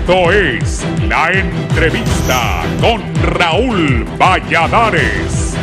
Esto es La Entrevista con Raúl Valladares.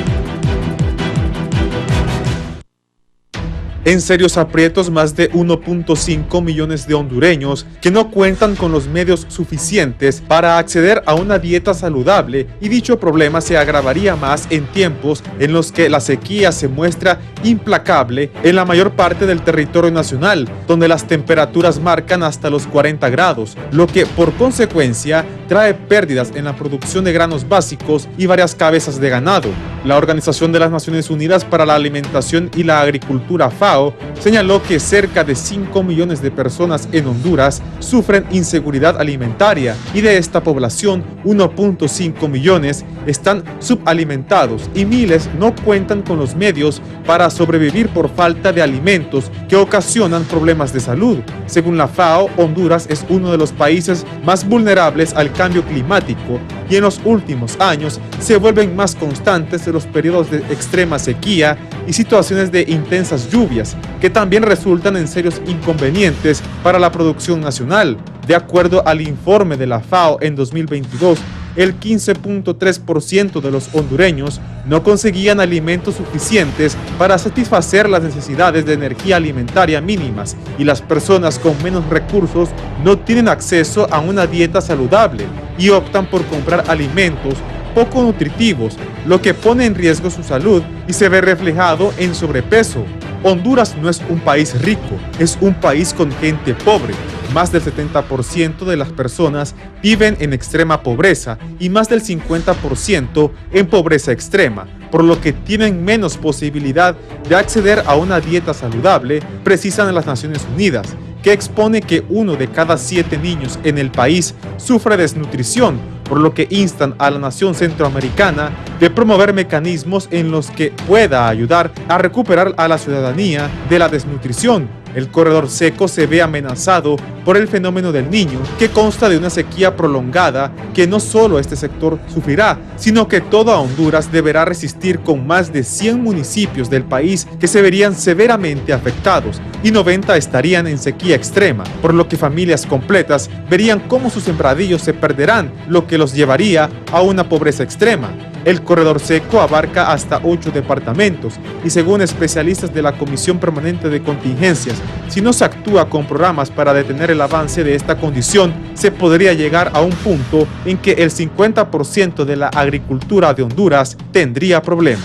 En serios aprietos más de 1.5 millones de hondureños que no cuentan con los medios suficientes para acceder a una dieta saludable, y dicho problema se agravaría más en tiempos en los que la sequía se muestra implacable en la mayor parte del territorio nacional, donde las temperaturas marcan hasta los 40 grados, lo que por consecuencia trae pérdidas en la producción de granos básicos y varias cabezas de ganado. La Organización de las Naciones Unidas para la Alimentación y la Agricultura, FAO, señaló que cerca de 5 millones de personas en Honduras sufren inseguridad alimentaria, y de esta población 1.5 millones están subalimentados y miles no cuentan con los medios para sobrevivir por falta de alimentos que ocasionan problemas de salud. Según la FAO, Honduras es uno de los países más vulnerables al cambio climático, y en los últimos años se vuelven más constantes los periodos de extrema sequía y situaciones de intensas lluvias, que también resultan en serios inconvenientes para la producción nacional. De acuerdo al informe de la FAO, en 2022, el 15.3% de los hondureños no conseguían alimentos suficientes para satisfacer las necesidades de energía alimentaria mínimas, y las personas con menos recursos no tienen acceso a una dieta saludable y optan por comprar alimentos poco nutritivos, lo que pone en riesgo su salud y se ve reflejado en sobrepeso. Honduras no es un país rico, es un país con gente pobre. Más del 70% de las personas viven en extrema pobreza y más del 50% en pobreza extrema, por lo que tienen menos posibilidad de acceder a una dieta saludable, precisan las Naciones Unidas, que expone que 1 de cada 7 niños en el país sufre desnutrición, por lo que instan a la nación centroamericana de promover mecanismos en los que pueda ayudar a recuperar a la ciudadanía de la desnutrición. El corredor seco se ve amenazado por el fenómeno del Niño, que consta de una sequía prolongada que no solo este sector sufrirá, sino que toda Honduras deberá resistir, con más de 100 municipios del país que se verían severamente afectados y 90 estarían en sequía extrema, por lo que familias completas verían cómo sus sembradíos se perderán, lo que los llevaría a una pobreza extrema. El corredor seco abarca hasta 8 departamentos y, según especialistas de la Comisión Permanente de Contingencias, si no se actúa con programas para detener el avance de esta condición, se podría llegar a un punto en que el 50% de la agricultura de Honduras tendría problemas.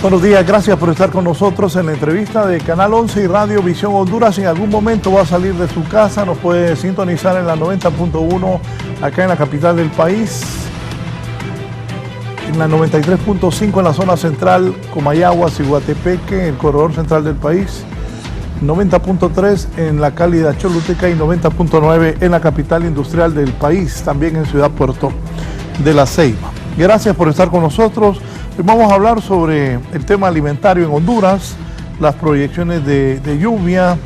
Buenos días, gracias por estar con nosotros en la entrevista de Canal 11 y Radio Visión Honduras. En algún momento va a salir de su casa, nos puede sintonizar en la 90.1 acá en la capital del país, en la 93.5 en la zona central, Comayagua, Ciguatepeque, el corredor central del país, 90.3 en la cálida Choluteca y 90.9 en la capital industrial del país, también en Ciudad Puerto de la Ceiba. Gracias por estar con nosotros. Hoy vamos a hablar sobre el tema alimentario en Honduras, las proyecciones de lluvia,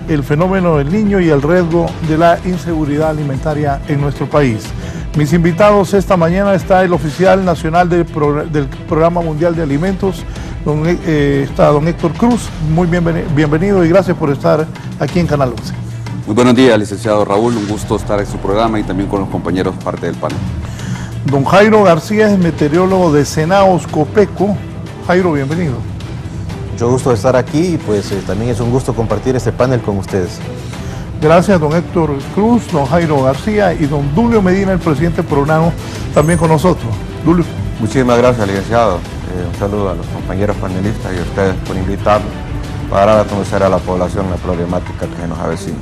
el fenómeno del Niño y el riesgo de la inseguridad alimentaria en nuestro país. Mis invitados esta mañana está el oficial nacional del Programa Mundial de Alimentos, está don Héctor Cruz. Muy bienvenido y gracias por estar aquí en Canal 11. Muy buenos días, licenciado Raúl, un gusto estar en su programa y también con los compañeros parte del panel. Don Jairo García es meteorólogo de Senaos Copeco. Jairo, bienvenido. Mucho gusto de estar aquí y pues también es un gusto compartir este panel con ustedes. Gracias, don Héctor Cruz, don Jairo García y don Dulio Medina, el presidente Pronao, también con nosotros. Dulio. Muchísimas gracias, licenciado. Un saludo a los compañeros panelistas y a ustedes por invitarnos para dar a conocer a la población la problemática que nos avecina.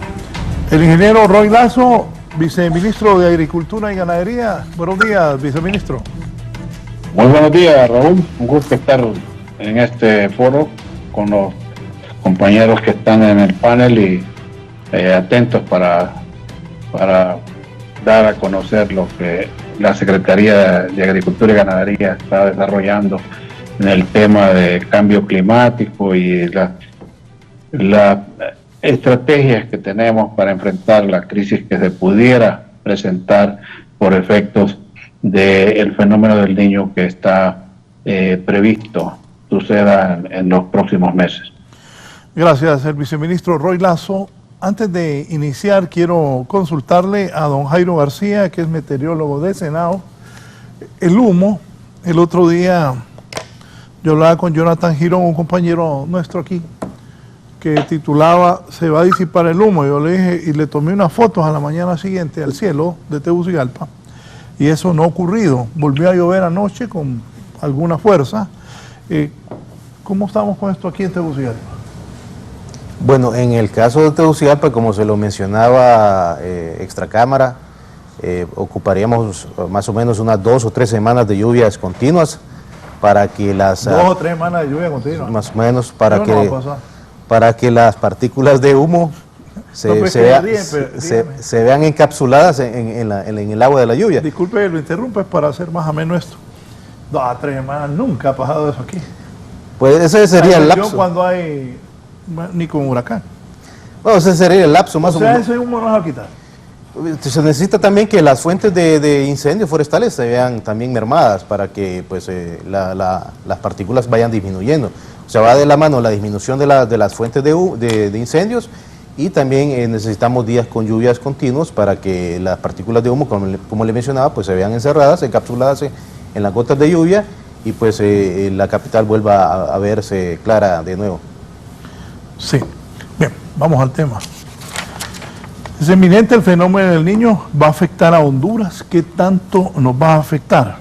El ingeniero Roy Lazo, viceministro de Agricultura y Ganadería. Buenos días, viceministro. Muy buenos días, Raúl. Un gusto estar en este foro con los compañeros que están en el panel y atentos para dar a conocer lo que la Secretaría de Agricultura y Ganadería está desarrollando en el tema de cambio climático y la estrategias que tenemos para enfrentar la crisis que se pudiera presentar por efectos del fenómeno del Niño que está previsto suceda en los próximos meses. Gracias, el viceministro Roy Lazo. Antes de iniciar, quiero consultarle a don Jairo García, que es meteorólogo de Senado. El humo, el otro día yo hablaba con Jonathan Girón, un compañero nuestro aquí, que titulaba "Se va a disipar el humo". Yo le dije, y le tomé unas fotos a la mañana siguiente al cielo de Tegucigalpa, y eso no ha ocurrido. Volvió a llover anoche con alguna fuerza. ¿Cómo estamos con esto aquí en Tegucigalpa? Bueno, en el caso de Tegucigalpa, como se lo mencionaba extracámara, ocuparíamos más o menos unas 2 o 3 semanas de lluvias continuas para que las... 2 o 3 semanas de lluvia continua. Más o menos para No, que... no va a pasar. Para que las partículas de humo se vean encapsuladas en el agua de la lluvia. Disculpe, lo interrumpo, es para hacer más ameno esto. 2 a 3 semanas, nunca ha pasado eso aquí. Pues ese sería el lapso. Cuando hay, ni con huracán. Bueno, ese sería el lapso más o menos. Ese humo no se va a quitar. Se necesita también que las fuentes de incendios forestales se vean también mermadas para que pues, las partículas vayan disminuyendo. O sea, va de la mano la disminución de las fuentes de incendios, y también necesitamos días con lluvias continuos para que las partículas de humo, como le mencionaba, pues se vean encerradas, encapsuladas en las gotas de lluvia, y pues la capital vuelva a verse clara de nuevo. Sí. Bien, vamos al tema. Es eminente el fenómeno del Niño, va a afectar a Honduras. ¿Qué tanto nos va a afectar?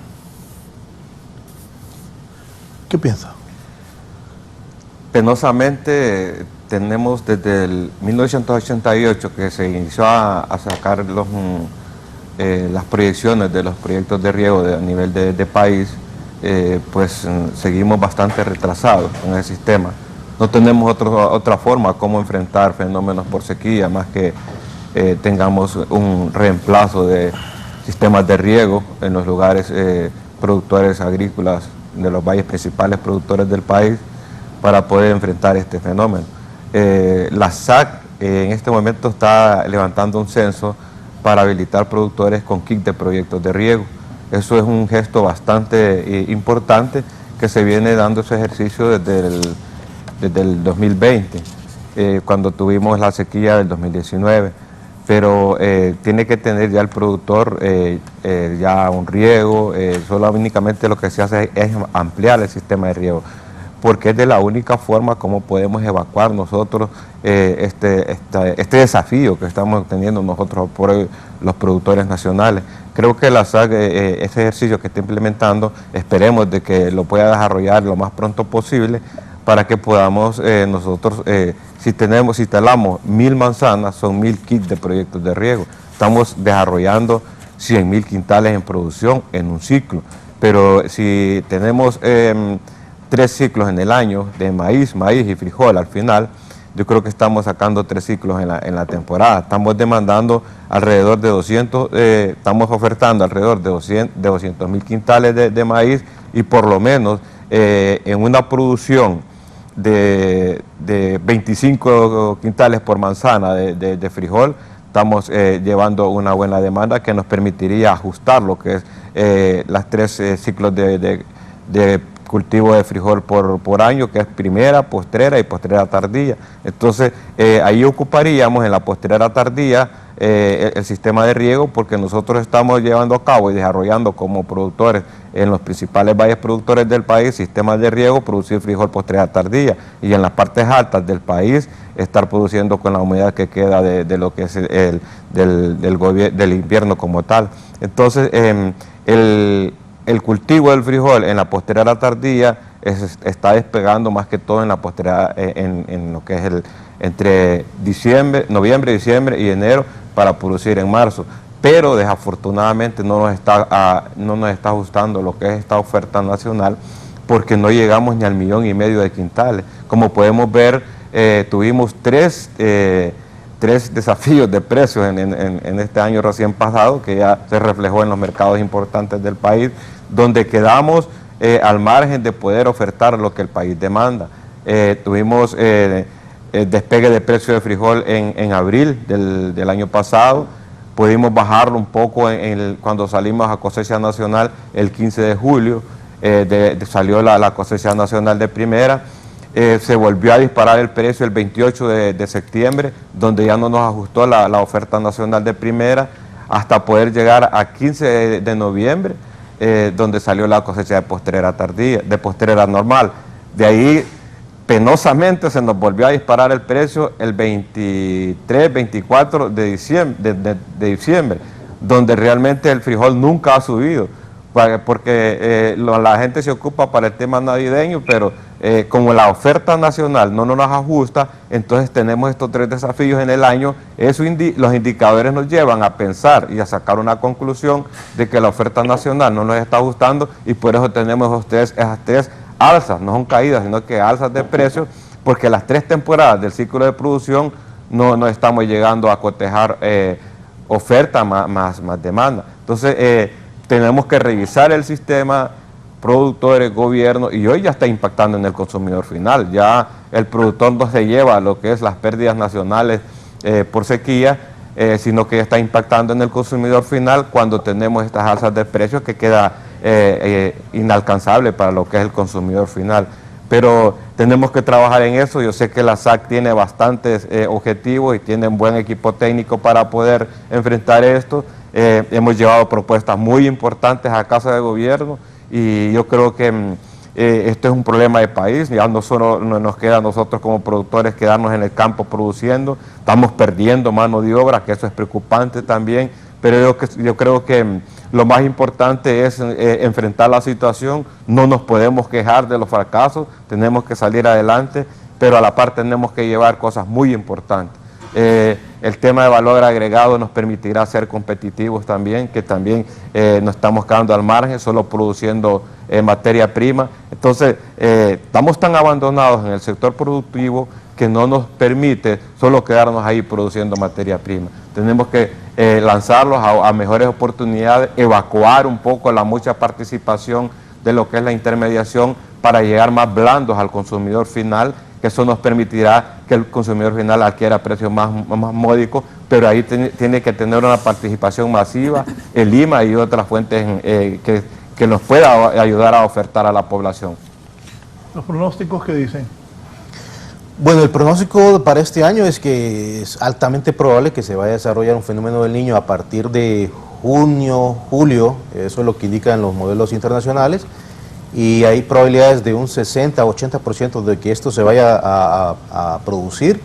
¿Qué piensa? Penosamente tenemos desde el 1988 que se inició a sacar las proyecciones de los proyectos de riego a nivel de país, pues seguimos bastante retrasados en el sistema. No tenemos otra forma como enfrentar fenómenos por sequía, más que tengamos un reemplazo de sistemas de riego en los lugares productores agrícolas de los valles principales productores del país, para poder enfrentar este fenómeno. La SAC en este momento está levantando un censo para habilitar productores con kit de proyectos de riego. Eso es un gesto bastante importante, que se viene dando ese ejercicio desde el 2020, cuando tuvimos la sequía del 2019. Pero tiene que tener ya el productor ya un riego, solo únicamente lo que se hace es ampliar el sistema de riego, porque es de la única forma como podemos evacuar nosotros este desafío que estamos teniendo nosotros por los productores nacionales. Creo que la SAC, ese ejercicio que está implementando, esperemos de que lo pueda desarrollar lo más pronto posible, para que podamos nosotros, si instalamos 1000 manzanas, son 1000 kits de proyectos de riego. Estamos desarrollando 100.000 quintales en producción en un ciclo, pero si tenemos 3 ciclos en el año de maíz y frijol al final, yo creo que estamos sacando 3 ciclos en la temporada. Estamos demandando alrededor de estamos ofertando alrededor de 200.000 quintales de maíz, y por lo menos en una producción de 25 quintales por manzana de frijol, estamos llevando una buena demanda que nos permitiría ajustar lo que es las 3 ciclos de cultivo de frijol por año, que es primera, postrera y postrera tardía. Entonces, ahí ocuparíamos en la postrera tardía el sistema de riego, porque nosotros estamos llevando a cabo y desarrollando como productores en los principales valles productores del país sistemas de riego, producir frijol postrera tardía, y en las partes altas del país estar produciendo con la humedad que queda de lo que es del invierno como tal. Entonces, el cultivo del frijol en la postrera tardía está despegando más que todo en la postrera, en lo que es entre noviembre, diciembre y enero, para producir en marzo. Pero desafortunadamente no nos está ajustando lo que es esta oferta nacional, porque no llegamos ni al 1,5 millones de quintales. Como podemos ver, tuvimos tres desafíos de precios en este año recién pasado, que ya se reflejó en los mercados importantes del país, donde quedamos al margen de poder ofertar lo que el país demanda. Tuvimos despegue de precio de frijol en abril del año pasado. Pudimos bajarlo un poco cuando salimos a cosecha nacional el 15 de julio, salió la cosecha nacional de primera. Se volvió a disparar el precio el 28 de septiembre, donde ya no nos ajustó la oferta nacional de primera, hasta poder llegar a 15 de noviembre, donde salió la cosecha de postrera tardía, de postrera normal. De ahí, penosamente, se nos volvió a disparar el precio el 23, 24 de diciembre, donde realmente el frijol nunca ha subido, porque la gente se ocupa para el tema navideño, pero como la oferta nacional no nos ajusta, entonces tenemos estos 3 desafíos en el año. Los indicadores nos llevan a pensar y a sacar una conclusión de que la oferta nacional no nos está ajustando, y por eso tenemos esas tres alzas, no son caídas, sino que alzas de precios, porque las 3 temporadas del ciclo de producción no estamos llegando a cotejar oferta más demanda. Entonces tenemos que revisar el sistema, productores, gobierno, y hoy ya está impactando en el consumidor final. Ya el productor no se lleva lo que es las pérdidas nacionales por sequía, sino que ya está impactando en el consumidor final cuando tenemos estas alzas de precios que queda inalcanzable para lo que es el consumidor final. Pero tenemos que trabajar en eso. Yo sé que la SAC tiene bastantes objetivos y tiene un buen equipo técnico para poder enfrentar esto. Hemos llevado propuestas muy importantes a Casa de Gobierno, y yo creo que esto es un problema de país. Ya no solo nos queda a nosotros como productores quedarnos en el campo produciendo, estamos perdiendo mano de obra, que eso es preocupante también, pero yo creo que lo más importante es enfrentar la situación. No nos podemos quejar de los fracasos, tenemos que salir adelante, pero a la par tenemos que llevar cosas muy importantes. El tema de valor agregado nos permitirá ser competitivos también, que también no estamos quedando al margen, solo produciendo materia prima. Entonces, estamos tan abandonados en el sector productivo que no nos permite solo quedarnos ahí produciendo materia prima. Tenemos que lanzarlos a mejores oportunidades, evacuar un poco la mucha participación de lo que es la intermediación para llegar más blandos al consumidor final, que eso nos permitirá que el consumidor final adquiera precios más módicos, pero ahí tiene que tener una participación masiva, el IMA y otras fuentes que nos pueda ayudar a ofertar a la población. ¿Los pronósticos qué dicen? Bueno, el pronóstico para este año es que es altamente probable que se vaya a desarrollar un fenómeno del Niño a partir de junio, julio, eso es lo que indican los modelos internacionales, y hay probabilidades de un 60 a 80% de que esto se vaya a producir.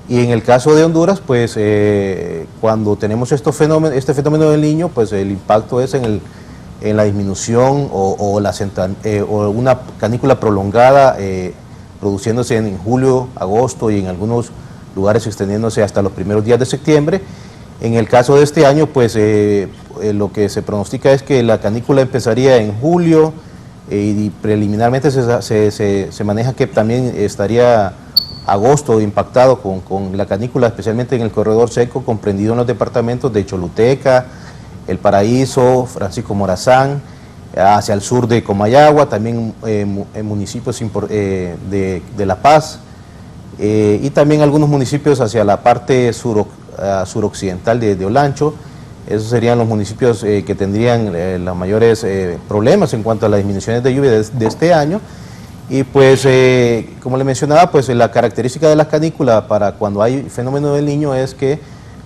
Y en el caso de Honduras, pues cuando tenemos este fenómeno del Niño, pues el impacto es en la disminución o una canícula prolongada produciéndose en julio, agosto y en algunos lugares extendiéndose hasta los primeros días de septiembre. En el caso de este año, pues lo que se pronostica es que la canícula empezaría en julio, y preliminarmente se maneja que también estaría agosto impactado con la canícula, especialmente en el corredor seco comprendido en los departamentos de Choluteca, El Paraíso, Francisco Morazán, hacia el sur de Comayagua, también en municipios de La Paz, y también algunos municipios hacia la parte suroccidental de Olancho. Esos serían los municipios que tendrían los mayores problemas en cuanto a las disminuciones de lluvia de este año. Y pues, como le mencionaba, pues la característica de la canícula para cuando hay fenómeno del Niño es que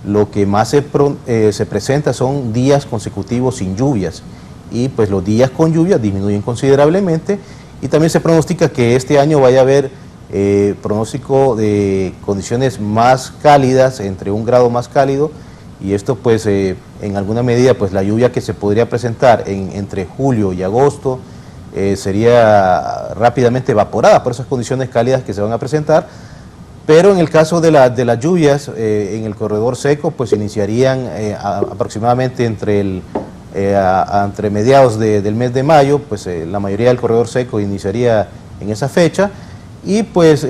lo que más se presenta son días consecutivos sin lluvias. Y pues los días con lluvia disminuyen considerablemente, y también se pronostica que este año vaya a haber pronóstico de condiciones más cálidas, entre 1 grado más cálido, y esto pues en alguna medida pues la lluvia que se podría presentar entre julio y agosto sería rápidamente evaporada por esas condiciones cálidas que se van a presentar. Pero en el caso de las lluvias en el corredor seco, pues iniciarían aproximadamente entre mediados del mes de mayo, pues la mayoría del corredor seco iniciaría en esa fecha, y pues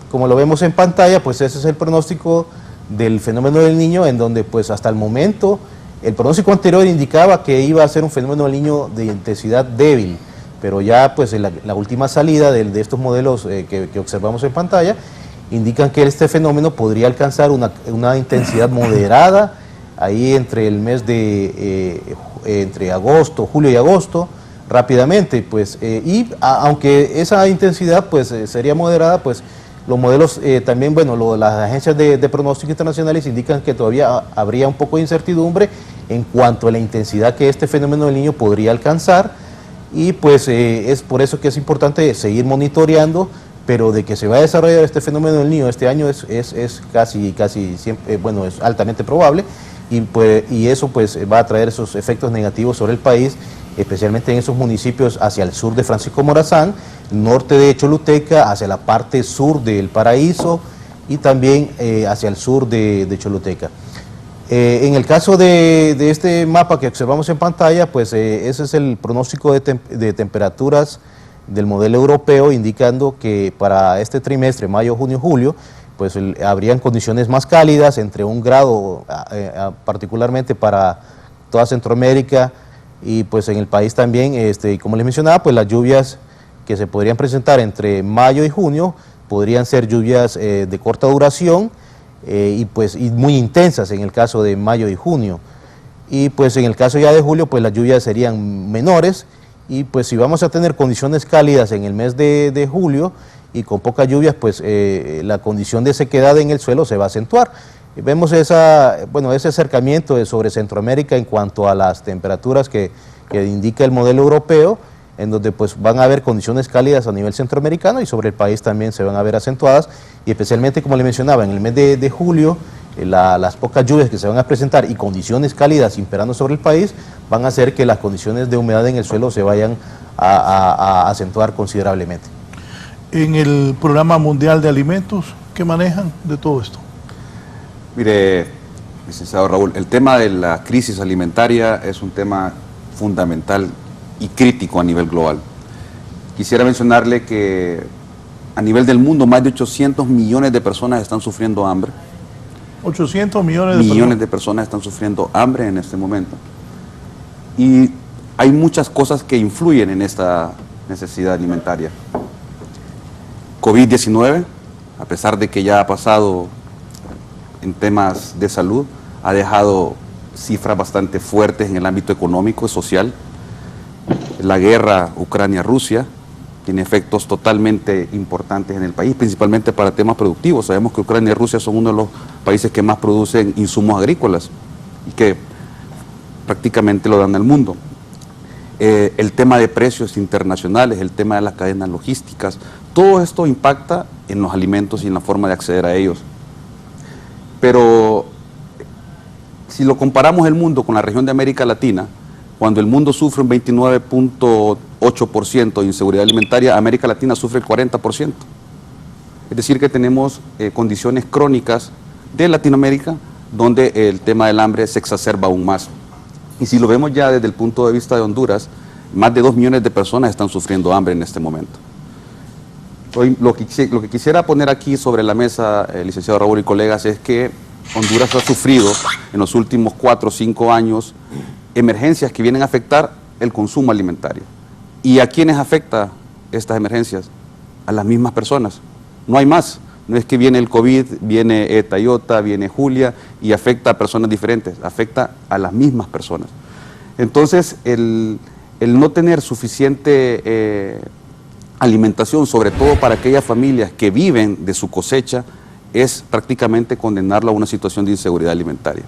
como lo vemos en pantalla, pues ese es el pronóstico del fenómeno del Niño, en donde pues hasta el momento el pronóstico anterior indicaba que iba a ser un fenómeno del Niño de intensidad débil, pero ya pues la última salida de estos modelos que observamos en pantalla indican que este fenómeno podría alcanzar una intensidad moderada ahí entre el mes de entre julio y agosto, rápidamente, pues, aunque esa intensidad pues sería moderada, pues los modelos también, bueno, las agencias de pronóstico internacionales indican que todavía habría un poco de incertidumbre en cuanto a la intensidad que este fenómeno del Niño podría alcanzar, y pues es por eso que es importante seguir monitoreando, pero de que se va a desarrollar este fenómeno del Niño este año es casi siempre, bueno, es altamente probable, y eso pues va a traer esos efectos negativos sobre el país, especialmente en esos municipios hacia el sur de Francisco Morazán, norte de Choluteca, hacia la parte sur del Paraíso y también hacia el sur de Choluteca. En el caso de este mapa que observamos en pantalla, pues ese es el pronóstico de temperaturas del modelo europeo, indicando que para este trimestre, mayo, junio, julio, pues habrían condiciones más cálidas, entre 1 grado, particularmente para toda Centroamérica, y pues en el país también, como les mencionaba, pues las lluvias que se podrían presentar entre mayo y junio podrían ser lluvias de corta duración, y muy intensas en el caso de mayo y junio, y pues en el caso ya de julio pues las lluvias serían menores, y pues si vamos a tener condiciones cálidas en el mes de julio y con pocas lluvias, pues la condición de sequedad en el suelo se va a acentuar. Vemos ese acercamiento sobre Centroamérica en cuanto a las temperaturas que indica el modelo europeo, en donde pues van a haber condiciones cálidas a nivel centroamericano, y sobre el país también se van a ver acentuadas, y especialmente, como le mencionaba, en el mes de julio, las pocas lluvias que se van a presentar y condiciones cálidas imperando sobre el país van a hacer que las condiciones de humedad en el suelo se vayan a acentuar considerablemente. En el Programa Mundial de Alimentos, ¿qué manejan de todo esto? Mire, licenciado Raúl, el tema de la crisis alimentaria es un tema fundamental y crítico a nivel global. Quisiera mencionarle que a nivel del mundo más de 800 millones de personas están sufriendo hambre. 800 millones de personas están sufriendo hambre en este momento. Y hay muchas cosas que influyen en esta necesidad alimentaria. COVID-19, a pesar de que ya ha pasado en temas de salud, ha dejado cifras bastante fuertes en el ámbito económico y social. La guerra Ucrania-Rusia tiene efectos totalmente importantes en el país, principalmente para temas productivos. Sabemos que Ucrania y Rusia son uno de los países que más producen insumos agrícolas y que prácticamente lo dan al mundo. El tema de precios internacionales, el tema de las cadenas logísticas, todo esto impacta en los alimentos y en la forma de acceder a ellos. Pero si lo comparamos el mundo con la región de América Latina, cuando el mundo sufre un 29.8% de inseguridad alimentaria, América Latina sufre el 40%. Es decir, que tenemos condiciones crónicas de Latinoamérica donde el tema del hambre se exacerba aún más. Y si lo vemos ya desde el punto de vista de Honduras, más de 2 millones de personas están sufriendo hambre en este momento. Hoy, lo que quisiera poner aquí sobre la mesa, licenciado Raúl y colegas, es que Honduras ha sufrido en los últimos 4 o 5 años emergencias que vienen a afectar el consumo alimentario. ¿Y a quiénes afecta estas emergencias? A las mismas personas. No hay más. No es que viene el COVID, viene Eta y Ota, viene Julia y afecta a personas diferentes, afecta a las mismas personas. Entonces, el no tener suficiente alimentación, sobre todo para aquellas familias que viven de su cosecha, es prácticamente condenarlo a una situación de inseguridad alimentaria.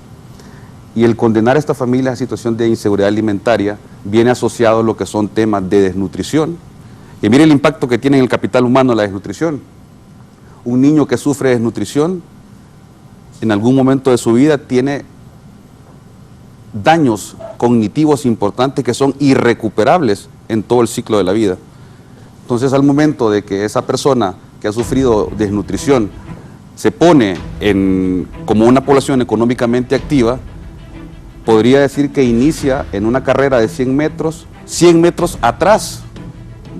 Y el condenar a esta familia a situación de inseguridad alimentaria viene asociado a lo que son temas de desnutrición. Y mire el impacto que tiene en el capital humano la desnutrición. Un niño que sufre desnutrición en algún momento de su vida tiene daños cognitivos importantes que son irrecuperables en todo el ciclo de la vida. Entonces, al momento de que esa persona que ha sufrido desnutrición se pone como una población económicamente activa, podría decir que inicia en una carrera de 100 metros atrás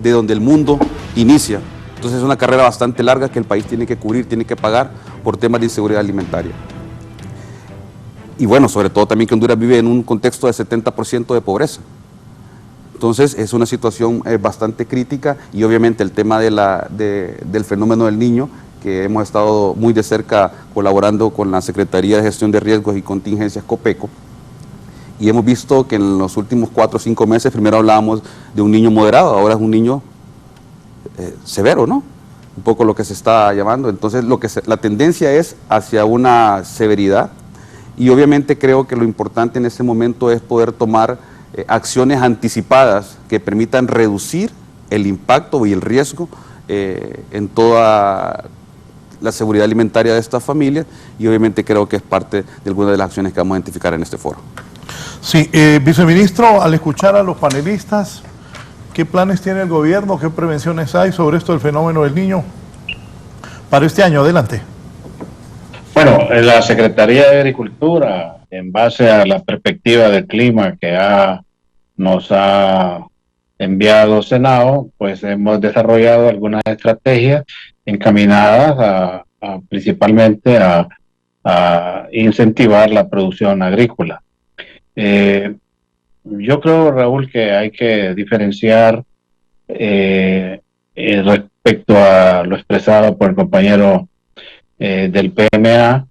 de donde el mundo inicia. Entonces es una carrera bastante larga que el país tiene que cubrir, tiene que pagar por temas de inseguridad alimentaria. Y bueno, sobre todo también que Honduras vive en un contexto de 70% de pobreza. Entonces es una situación bastante crítica, y obviamente el tema del fenómeno del Niño que hemos estado muy de cerca colaborando con la Secretaría de Gestión de Riesgos y Contingencias COPECO, y hemos visto que en los últimos 4 o 5 meses, primero hablábamos de un niño moderado, ahora es un niño severo, ¿no? Un poco lo que se está llamando. Entonces la tendencia es hacia una severidad, y obviamente creo que lo importante en este momento es poder tomar acciones anticipadas que permitan reducir el impacto y el riesgo en toda la seguridad alimentaria de estas familias, y obviamente creo que es parte de algunas de las acciones que vamos a identificar en este foro. Sí, viceministro, al escuchar a los panelistas, ¿qué planes tiene el gobierno, qué prevenciones hay sobre esto del fenómeno del niño para este año? Adelante. Bueno, la Secretaría de Agricultura, en base a la perspectiva del clima que nos ha enviado Senado, pues hemos desarrollado algunas estrategias encaminadas principalmente a incentivar la producción agrícola. Yo creo, Raúl, que hay que diferenciar respecto a lo expresado por el compañero del PMA,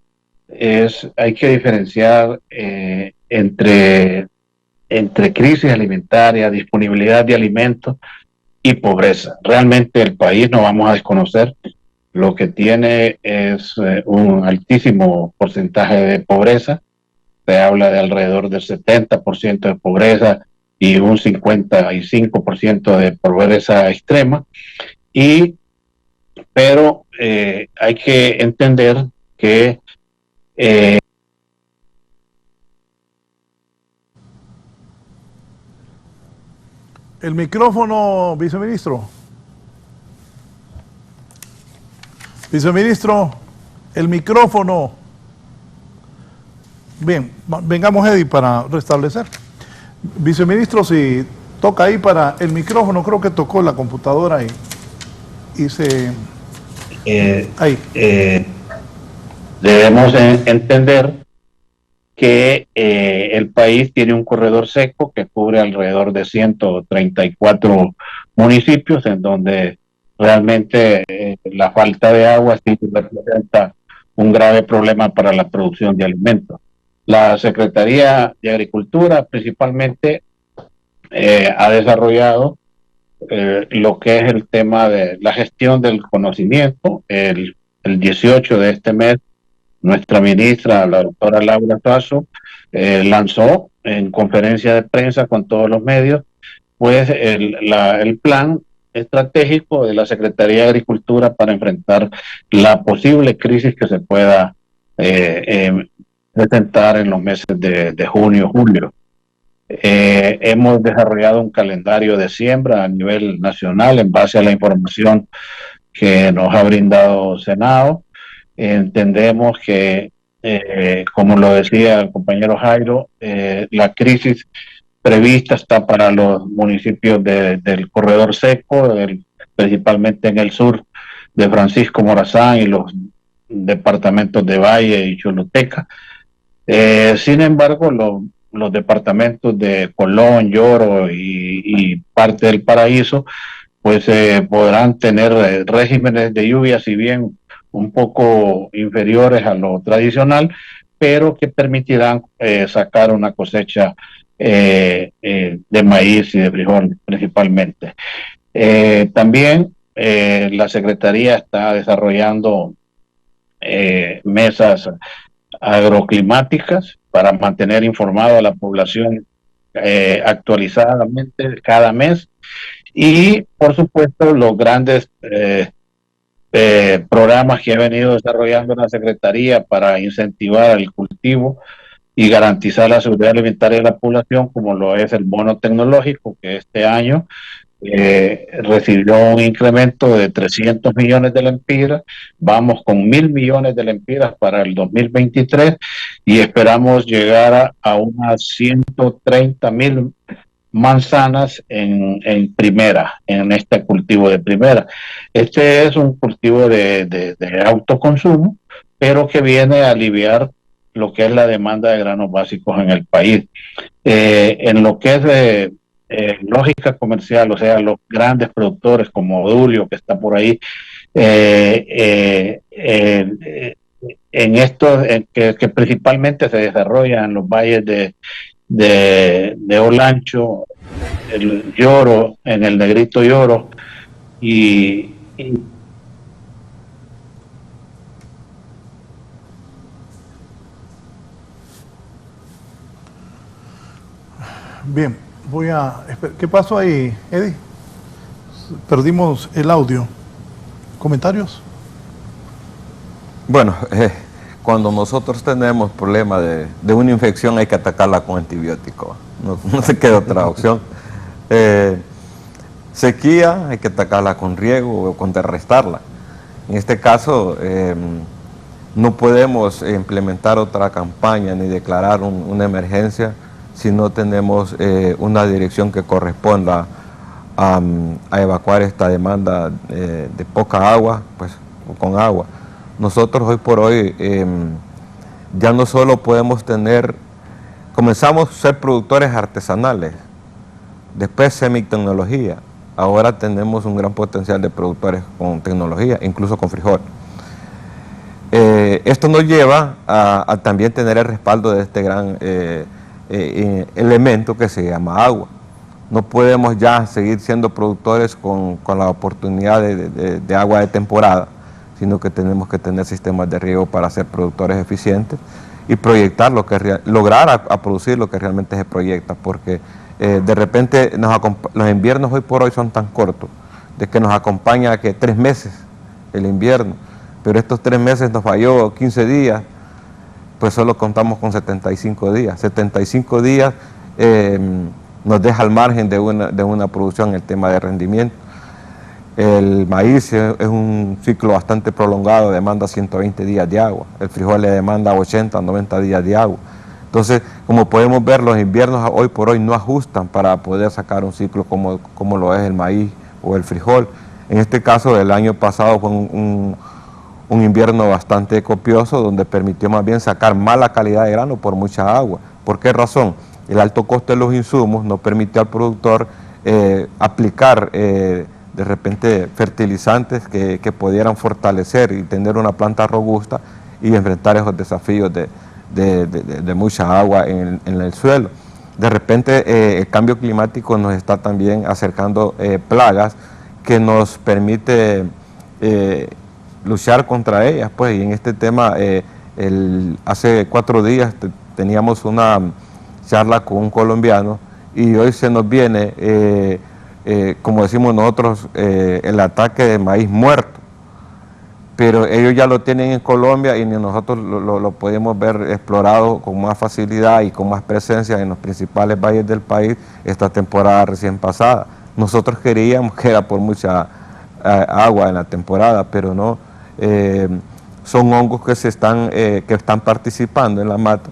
hay que diferenciar entre crisis alimentaria, disponibilidad de alimentos y pobreza. Realmente el país, no vamos a desconocer, lo que tiene es un altísimo porcentaje de pobreza. Se habla de alrededor del 70% de pobreza y un 55% de pobreza extrema. Pero hay que entender que El micrófono, viceministro. Viceministro, el micrófono. Bien, vengamos, Eddie, para restablecer. Viceministro, si toca ahí para el micrófono, creo que tocó la computadora y se... ahí. Debemos entender que el país tiene un corredor seco que cubre alrededor de 134 municipios, en donde realmente la falta de agua sí representa un grave problema para la producción de alimentos. La Secretaría de Agricultura principalmente ha desarrollado lo que es el tema de la gestión del conocimiento. El 18 de este mes, nuestra ministra, la doctora Laura Suazo, lanzó en conferencia de prensa con todos los medios, pues el plan estratégico de la Secretaría de Agricultura para enfrentar la posible crisis que se pueda presentar en los meses de junio, julio. Hemos desarrollado un calendario de siembra a nivel nacional en base a la información que nos ha brindado Senado. Entendemos que, como lo decía el compañero Jairo, la crisis prevista está para los municipios del corredor seco, principalmente en el sur de Francisco Morazán y los departamentos de Valle y Choluteca. Sin embargo, los departamentos de Colón, Lloro y parte del Paraíso, pues podrán tener regímenes de lluvia, si bien un poco inferiores a lo tradicional, pero que permitirán sacar una cosecha de maíz y de frijol principalmente. También la Secretaría está desarrollando mesas agroclimáticas para mantener informada a la población actualizadamente cada mes, y por supuesto los grandes programas que ha venido desarrollando la Secretaría para incentivar el cultivo y garantizar la seguridad alimentaria de la población, como lo es el bono tecnológico, que este año recibió un incremento de 300 millones de lempiras. Vamos con 1.000 millones de lempiras para el 2023 y esperamos llegar a unas 130.000 manzanas en primera, en este cultivo de primera. Este es un cultivo de autoconsumo, pero que viene a aliviar lo que es la demanda de granos básicos en el país. En lo que es lógica comercial, o sea, los grandes productores como Odulio, que está por ahí, en estos que principalmente se desarrollan en los valles de Olancho, el Lloro, en el Negrito Lloro y Bien, ¿qué pasó ahí, Eddie? Perdimos el audio. ¿Comentarios? Bueno, cuando nosotros tenemos problemas de una infección hay que atacarla con antibióticos, no se queda otra opción. Sequía hay que atacarla con riego o contrarrestarla. En este caso no podemos implementar otra campaña ni declarar una emergencia si no tenemos una dirección que corresponda a evacuar esta demanda de poca agua, pues con agua. Nosotros hoy por hoy ya no solo podemos comenzamos a ser productores artesanales, después semitecnología, ahora tenemos un gran potencial de productores con tecnología, incluso con frijol. Esto nos lleva a también tener el respaldo de este gran elemento que se llama agua. No podemos ya seguir siendo productores con la oportunidad de agua de temporada, sino que tenemos que tener sistemas de riego para ser productores eficientes y proyectar lograr a producir lo que realmente se proyecta, porque de repente los inviernos hoy por hoy son tan cortos, de que nos acompaña que 3 meses el invierno, pero estos 3 meses nos falló 15 días, pues solo contamos con 75 días. 75 días nos deja al margen de una producción en el tema de rendimiento. El maíz es un ciclo bastante prolongado, demanda 120 días de agua. El frijol le demanda 80, 90 días de agua. Entonces, como podemos ver, los inviernos hoy por hoy no ajustan para poder sacar un ciclo como lo es el maíz o el frijol. En este caso, el año pasado fue un invierno bastante copioso, donde permitió más bien sacar mala calidad de grano por mucha agua. ¿Por qué razón? El alto costo de los insumos no permitió al productor aplicar de repente fertilizantes que pudieran fortalecer y tener una planta robusta y enfrentar esos desafíos de mucha agua en el suelo. De repente el cambio climático nos está también acercando plagas que nos permite luchar contra ellas, pues, y en este tema hace 4 días teníamos una charla con un colombiano y hoy se nos viene, como decimos nosotros, el ataque de maíz muerto, pero ellos ya lo tienen en Colombia y nosotros lo podemos ver explorado con más facilidad y con más presencia en los principales valles del país esta temporada recién pasada. Nosotros queríamos que era por mucha agua en la temporada, pero no. Son hongos que están participando en la mata,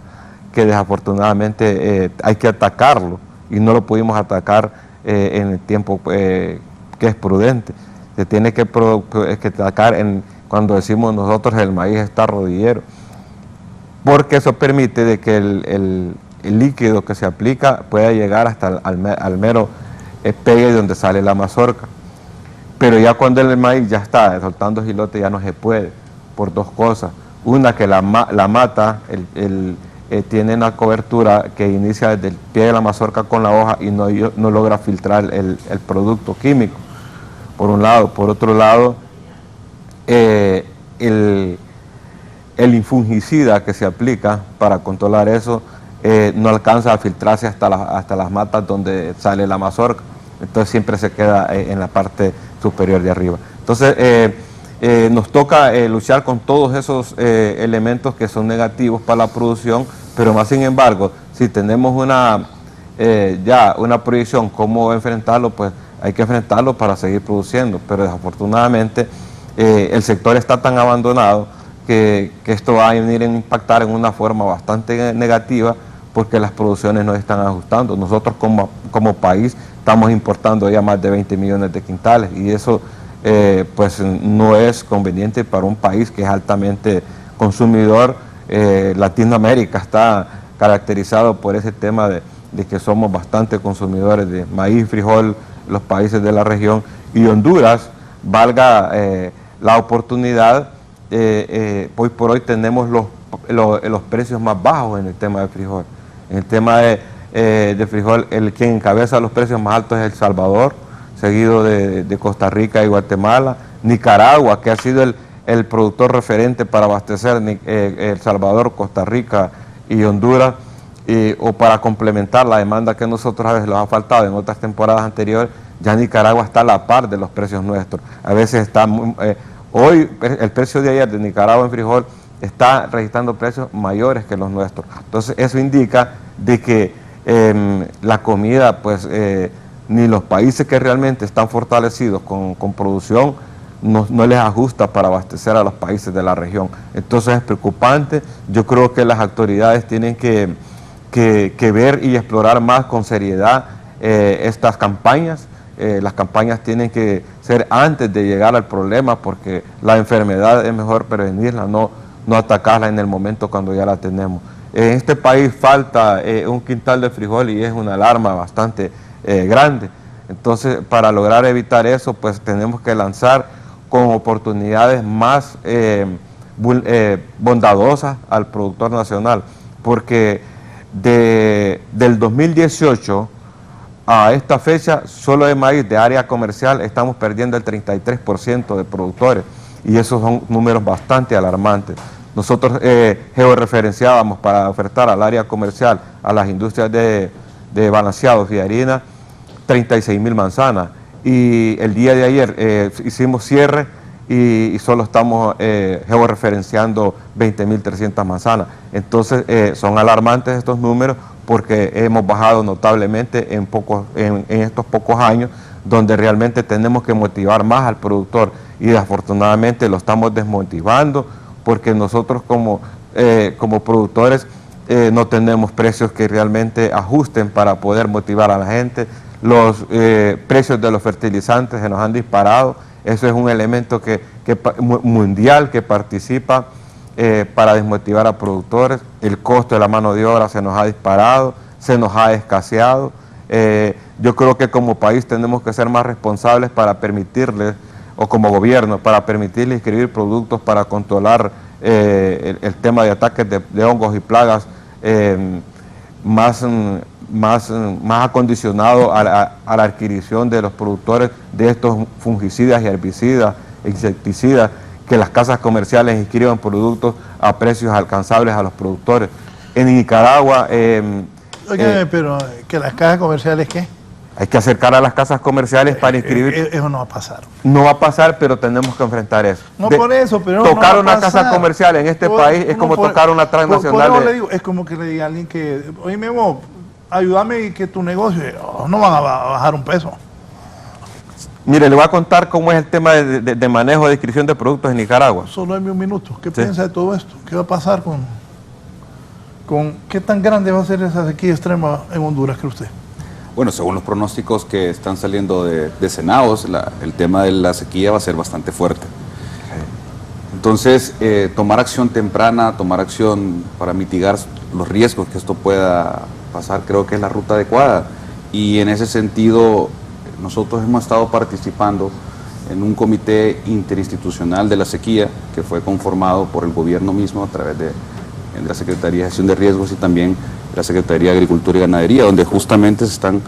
que desafortunadamente hay que atacarlo y no lo pudimos atacar en el tiempo que es prudente. Se tiene que atacar cuando decimos nosotros el maíz está rodillero, porque eso permite de que el líquido que se aplica pueda llegar hasta al mero pegue donde sale la mazorca. Pero ya cuando el maíz ya está soltando gilote ya no se puede, por 2 cosas. Una, que la mata tiene una cobertura que inicia desde el pie de la mazorca con la hoja y no logra filtrar el producto químico, por un lado. Por otro lado, el fungicida que se aplica para controlar eso no alcanza a filtrarse hasta las matas donde sale la mazorca, entonces siempre se queda en la parte superior de arriba. Entonces nos toca luchar con todos esos elementos que son negativos para la producción, pero más sin embargo, si tenemos ya una proyección cómo enfrentarlo, pues hay que enfrentarlo para seguir produciendo, pero desafortunadamente el sector está tan abandonado que esto va a venir a impactar en una forma bastante negativa, porque las producciones no están ajustando. Nosotros como país estamos importando ya más de 20 millones de quintales y eso pues no es conveniente para un país que es altamente consumidor. Latinoamérica está caracterizado por ese tema de que somos bastante consumidores de maíz, frijol, los países de la región, y Honduras, valga la oportunidad, hoy por hoy tenemos los precios más bajos en el tema de frijol. En el tema de frijol, quien encabeza los precios más altos es El Salvador, seguido de Costa Rica y Guatemala. Nicaragua, que ha sido el productor referente para abastecer El Salvador, Costa Rica y Honduras, o para complementar la demanda que a nosotros a veces nos ha faltado en otras temporadas anteriores. Ya Nicaragua está a la par de los precios nuestros. A veces está hoy el precio de ayer de Nicaragua en frijol está registrando precios mayores que los nuestros. Entonces eso indica de que la comida, pues ni los países que realmente están fortalecidos con producción no les ajusta para abastecer a los países de la región. Entonces es preocupante. Yo creo que las autoridades tienen que ver y explorar más con seriedad estas campañas. Las campañas tienen que ser antes de llegar al problema, porque la enfermedad es mejor prevenirla, no atacarla en el momento cuando ya la tenemos. En este país falta un quintal de frijol y es una alarma bastante grande. Entonces, para lograr evitar eso, pues tenemos que lanzar con oportunidades más bondadosas al productor nacional, porque del 2018 a esta fecha, solo de maíz de área comercial estamos perdiendo el 33% de productores, y esos son números bastante alarmantes. Nosotros georreferenciábamos para ofertar al área comercial, a las industrias de balanceados y harina, 36.000 manzanas, y el día de ayer hicimos cierre y solo estamos georreferenciando 20.300 manzanas. Entonces son alarmantes estos números, porque hemos bajado notablemente en estos pocos años, donde realmente tenemos que motivar más al productor, y desafortunadamente lo estamos desmotivando, porque nosotros como productores no tenemos precios que realmente ajusten para poder motivar a la gente. Los precios de los fertilizantes se nos han disparado. Eso es un elemento mundial que participa para desmotivar a productores. El costo de la mano de obra se nos ha disparado, se nos ha escaseado. Yo creo que como país tenemos que ser más responsables para permitirles, o como gobierno, para permitirles inscribir productos para controlar el tema de ataques de hongos y plagas más acondicionado a la adquisición de los productores de estos fungicidas y herbicidas, insecticidas, que las casas comerciales inscriban productos a precios alcanzables a los productores. En Nicaragua... Oigan, pero que las casas comerciales, ¿qué? Hay que acercar a las casas comerciales para inscribir. Eso no va a pasar. No va a pasar, pero tenemos que enfrentar eso. No por eso, pero tocar no una casa comercial en este país es como tocar una transnacional. Por eso le digo, es como que le diga a alguien que, oye Memo, ayúdame y que tu negocio, no van a bajar un peso. Mire, le voy a contar cómo es el tema de manejo de inscripción de productos en Nicaragua. Solo en un minuto. ¿Qué piensa de todo esto? ¿Qué va a pasar con qué tan grande va a ser esa sequía extrema en Honduras, cree usted? Bueno, según los pronósticos que están saliendo de Senados, el tema de la sequía va a ser bastante fuerte. Entonces, tomar acción temprana, tomar acción para mitigar los riesgos que esto pueda pasar, creo que es la ruta adecuada. Y en ese sentido, nosotros hemos estado participando en un comité interinstitucional de la sequía, que fue conformado por el gobierno mismo a través de la Secretaría de Gestión de Riesgos y también la Secretaría de Agricultura y Ganadería, donde justamente se están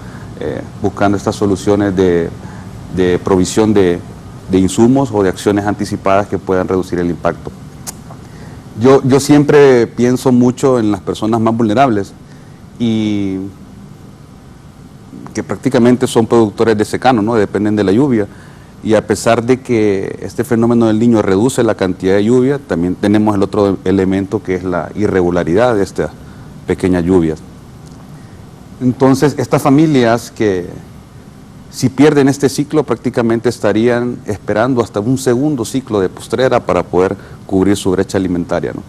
buscando estas soluciones de provisión de insumos o de acciones anticipadas que puedan reducir el impacto. Yo siempre pienso mucho en las personas más vulnerables, y que prácticamente son productores de secano, ¿no? Dependen de la lluvia, y a pesar de que este fenómeno del Niño reduce la cantidad de lluvia, también tenemos el otro elemento, que es la irregularidad de estas pequeñas lluvias. Entonces, estas familias que si pierden este ciclo prácticamente estarían esperando hasta un segundo ciclo de postrera para poder cubrir su brecha alimentaria, ¿no?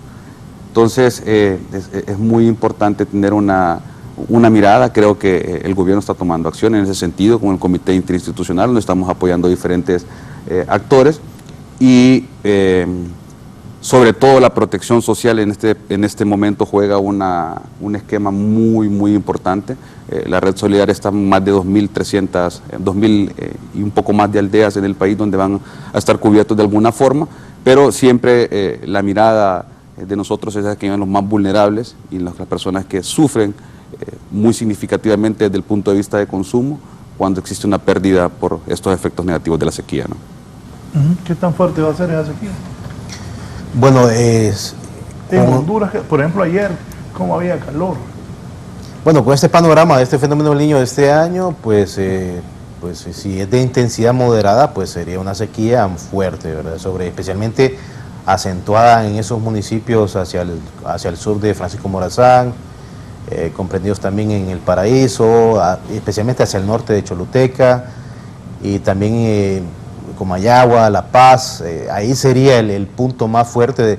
Entonces, es muy importante tener una mirada. Creo que el gobierno está tomando acción en ese sentido con el comité interinstitucional, donde estamos apoyando a diferentes actores, y Sobre todo la protección social en este momento juega un esquema muy importante. La Red Solidaria está en más de 2.300, 2.000 y un poco más de aldeas en el país donde van a estar cubiertos de alguna forma, pero siempre la mirada de nosotros es aquellos de los más vulnerables y las personas que sufren muy significativamente desde el punto de vista de consumo cuando existe una pérdida por estos efectos negativos de la sequía, ¿no? ¿Qué tan fuerte va a ser esa sequía? Bueno, En Honduras, por ejemplo, ayer, ¿cómo había calor? bueno, con este panorama de este fenómeno del Niño de este año, pues si es de intensidad moderada, pues sería una sequía fuerte, ¿verdad? Especialmente acentuada en esos municipios hacia el sur de Francisco Morazán, comprendidos también en El Paraíso, especialmente hacia el norte de Choluteca, y también Comayagua, La Paz. Ahí sería el punto más fuerte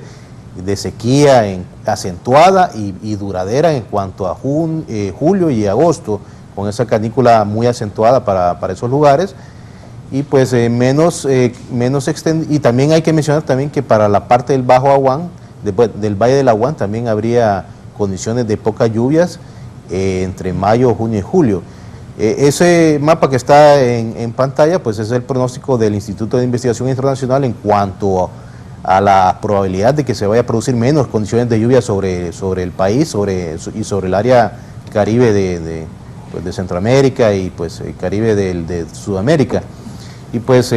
de sequía acentuada y duradera en cuanto a julio y agosto, con esa canícula muy acentuada para esos lugares, y pues menos extendida. Y también hay que mencionar también que para la parte del Bajo Aguán, del Valle del Aguán, también habría condiciones de pocas lluvias entre mayo, junio y julio. Ese mapa que está en pantalla, pues es el pronóstico del Instituto de Investigación Internacional en cuanto a la probabilidad de que se vaya a producir menos condiciones de lluvia sobre el país y sobre el área Caribe de Centroamérica y pues el Caribe de Sudamérica. Y pues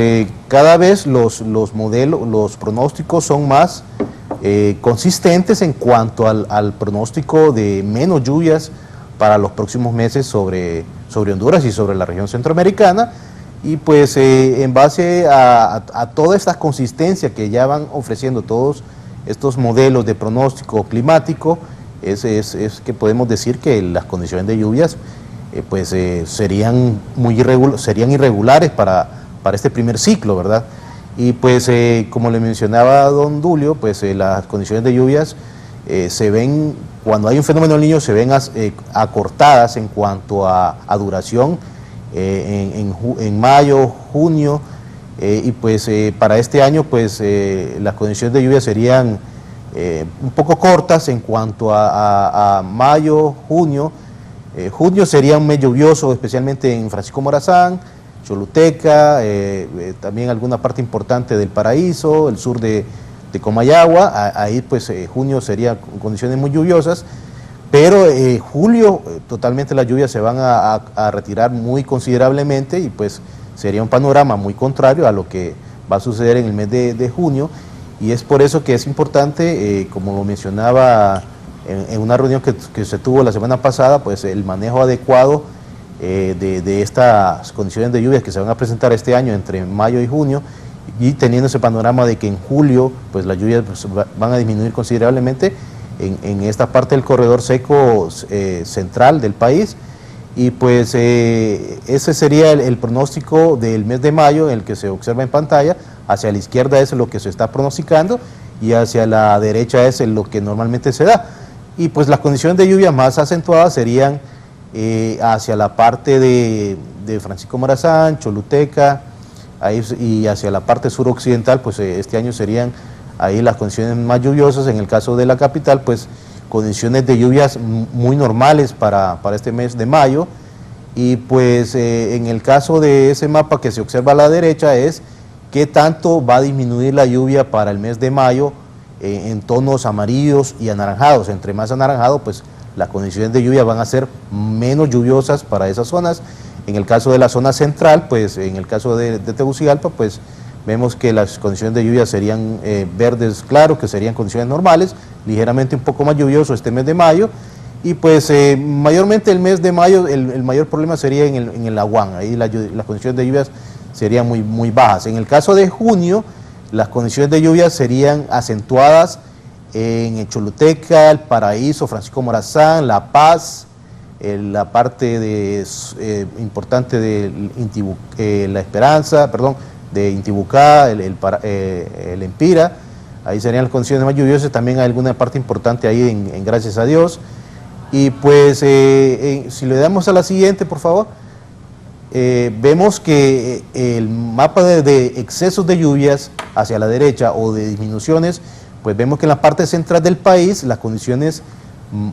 cada vez los pronósticos son más consistentes en cuanto al pronóstico de menos lluvias para los próximos meses sobre Honduras y sobre la región centroamericana, y pues en base a toda esta consistencia que ya van ofreciendo todos estos modelos de pronóstico climático, es que podemos decir que las condiciones de lluvias serían irregulares para este primer ciclo, ¿verdad? Y pues como le mencionaba don Dulio, pues las condiciones de lluvias se ven, cuando hay un fenómeno del Niño, se ven acortadas en cuanto a duración en mayo, junio, y pues para este año pues las condiciones de lluvia serían un poco cortas en cuanto a mayo, junio. Junio sería un mes lluvioso, especialmente en Francisco Morazán, Choluteca, también alguna parte importante del Paraíso, el sur de Comayagua. Ahí pues junio sería condiciones muy lluviosas, pero julio totalmente las lluvias se van a retirar muy considerablemente, y pues sería un panorama muy contrario a lo que va a suceder en el mes de junio, y es por eso que es importante, como lo mencionaba en una reunión que se tuvo la semana pasada, pues el manejo adecuado de estas condiciones de lluvias que se van a presentar este año entre mayo y junio, y teniendo ese panorama de que en julio pues las lluvias van a disminuir considerablemente en esta parte del corredor seco central del país. Y pues ese sería el pronóstico del mes de mayo, en el que se observa en pantalla. Hacia la izquierda es lo que se está pronosticando y hacia la derecha es lo que normalmente se da. Y pues las condiciones de lluvia más acentuadas serían hacia la parte de Francisco Morazán, Choluteca, y hacia la parte suroccidental, pues este año serían ahí las condiciones más lluviosas. En el caso de la capital, pues condiciones de lluvias muy normales para este mes de mayo. Y pues en el caso de ese mapa que se observa a la derecha es qué tanto va a disminuir la lluvia para el mes de mayo en tonos amarillos y anaranjados. Entre más anaranjado, pues las condiciones de lluvia van a ser menos lluviosas para esas zonas. En el caso de la zona central, pues en el caso de Tegucigalpa, pues vemos que las condiciones de lluvia serían verdes claros, que serían condiciones normales, ligeramente un poco más lluvioso este mes de mayo. Y pues mayormente el mes de mayo el mayor problema sería en el Aguán. Ahí las condiciones de lluvias serían muy bajas. En el caso de junio, las condiciones de lluvia serían acentuadas en Choluteca, El Paraíso, Francisco Morazán, La Paz, la parte importante de La Esperanza, de Intibucá, el Empira. Ahí serían las condiciones más lluviosas. También hay alguna parte importante ahí en Gracias a Dios. Y pues si le damos a la siguiente, por favor, vemos que el mapa de excesos de lluvias hacia la derecha o de disminuciones, pues vemos que en la parte central del país las condiciones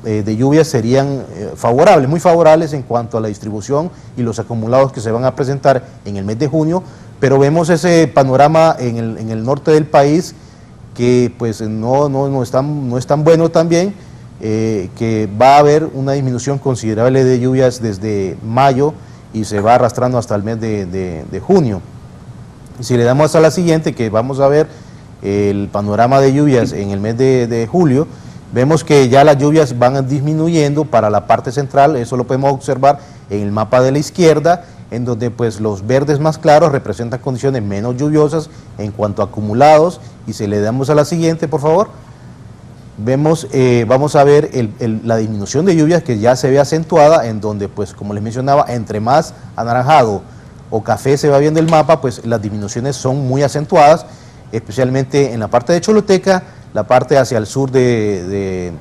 de lluvia serían favorables, muy favorables en cuanto a la distribución y los acumulados que se van a presentar en el mes de junio, pero vemos ese panorama en el norte del país que pues no es tan bueno también, que va a haber una disminución considerable de lluvias desde mayo y se va arrastrando hasta el mes de junio. Si le damos a la siguiente, que vamos a ver el panorama de lluvias en el mes de julio, vemos que ya las lluvias van disminuyendo para la parte central, eso lo podemos observar en el mapa de la izquierda, en donde pues los verdes más claros representan condiciones menos lluviosas en cuanto a acumulados, y si le damos a la siguiente, por favor, vamos a ver la disminución de lluvias que ya se ve acentuada, en donde pues como les mencionaba, entre más anaranjado o café se va viendo el mapa, pues las disminuciones son muy acentuadas, especialmente en la parte de Choluteca, la parte hacia el sur de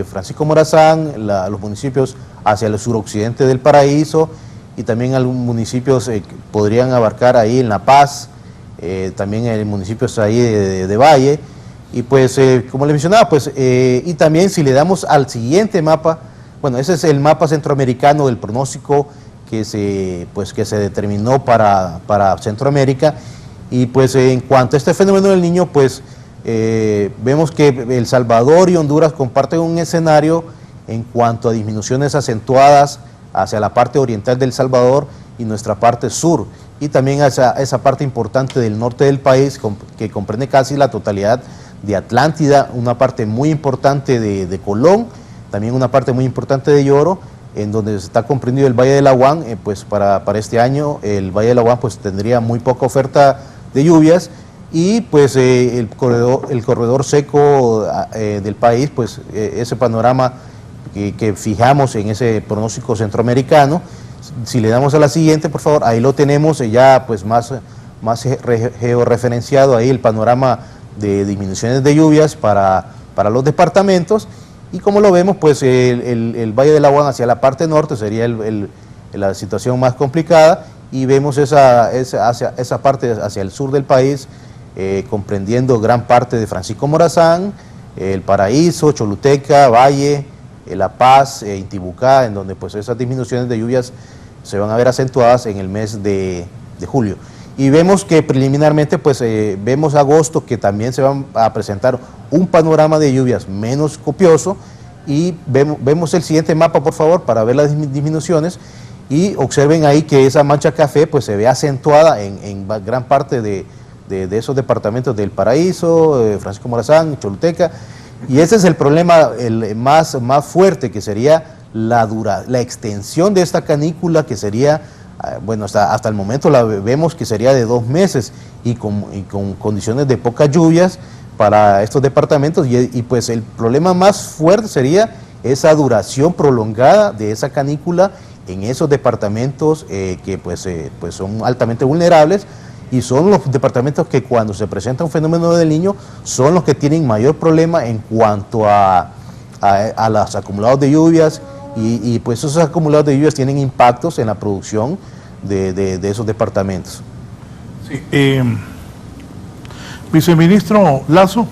Francisco Morazán, los municipios hacia el suroccidente del Paraíso, y también algunos municipios que podrían abarcar ahí en La Paz, también en municipios ahí de Valle, y pues como les mencionaba, pues y también si le damos al siguiente mapa, bueno, ese es el mapa centroamericano del pronóstico que se determinó para Centroamérica, y pues en cuanto a este fenómeno del Niño, pues vemos que El Salvador y Honduras comparten un escenario en cuanto a disminuciones acentuadas hacia la parte oriental del Salvador y nuestra parte sur, y también hacia esa parte importante del norte del país que comprende casi la totalidad de Atlántida, una parte muy importante de Colón, también una parte muy importante de Lloro, en donde se está comprendido el Valle de Laguán. Pues para este año el Valle de Laguán pues tendría muy poca oferta de lluvias, y pues el corredor seco del país, pues ese panorama que fijamos en ese pronóstico centroamericano. Si le damos a la siguiente, por favor, ahí lo tenemos ya pues más georreferenciado ahí el panorama de disminuciones de lluvias para los departamentos, y como lo vemos, pues el Valle de Laguán hacia la parte norte sería la situación más complicada, y vemos esa parte hacia el sur del país, comprendiendo gran parte de Francisco Morazán, El Paraíso, Choluteca, Valle, La Paz, Intibucá, en donde pues esas disminuciones de lluvias se van a ver acentuadas en el mes de julio. Y vemos que preliminarmente pues vemos agosto, que también se va a presentar un panorama de lluvias menos copioso, y vemos el siguiente mapa, por favor, para ver las disminuciones, y observen ahí que esa mancha café pues se ve acentuada en gran parte de esos departamentos del Paraíso, Francisco Morazán, Choluteca, y ese es el problema más fuerte, que sería la extensión de esta canícula, que sería, bueno, hasta el momento la vemos que sería de 2 meses, y con condiciones de pocas lluvias para estos departamentos, y pues el problema más fuerte sería esa duración prolongada de esa canícula en esos departamentos que pues son altamente vulnerables, y son los departamentos que cuando se presenta un fenómeno del Niño son los que tienen mayor problema en cuanto a los acumulados de lluvias, y pues esos acumulados de lluvias tienen impactos en la producción de esos departamentos. Sí, viceministro Lazo,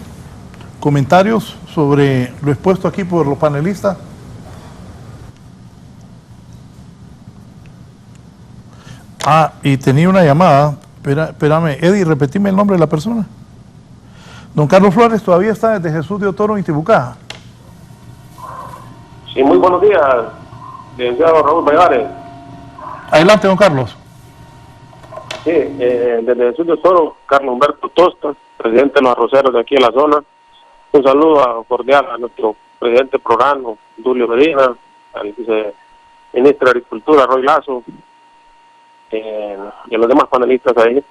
comentarios sobre lo expuesto aquí por los panelistas. Y tenía una llamada. Espérame, Eddie, repetime el nombre de la persona. Don Carlos Flores todavía está desde Jesús de Otoro, Intibucá. Sí, muy buenos días, licenciado Raúl Valladares. Adelante, don Carlos. Sí, desde Jesús de Otoro, Carlos Humberto Tosta, presidente de los arroceros de aquí en la zona. Un saludo cordial a nuestro presidente del programa, Dulio Medina, al viceministro de Agricultura, Roy Lazo, y a los demás panelistas ahí.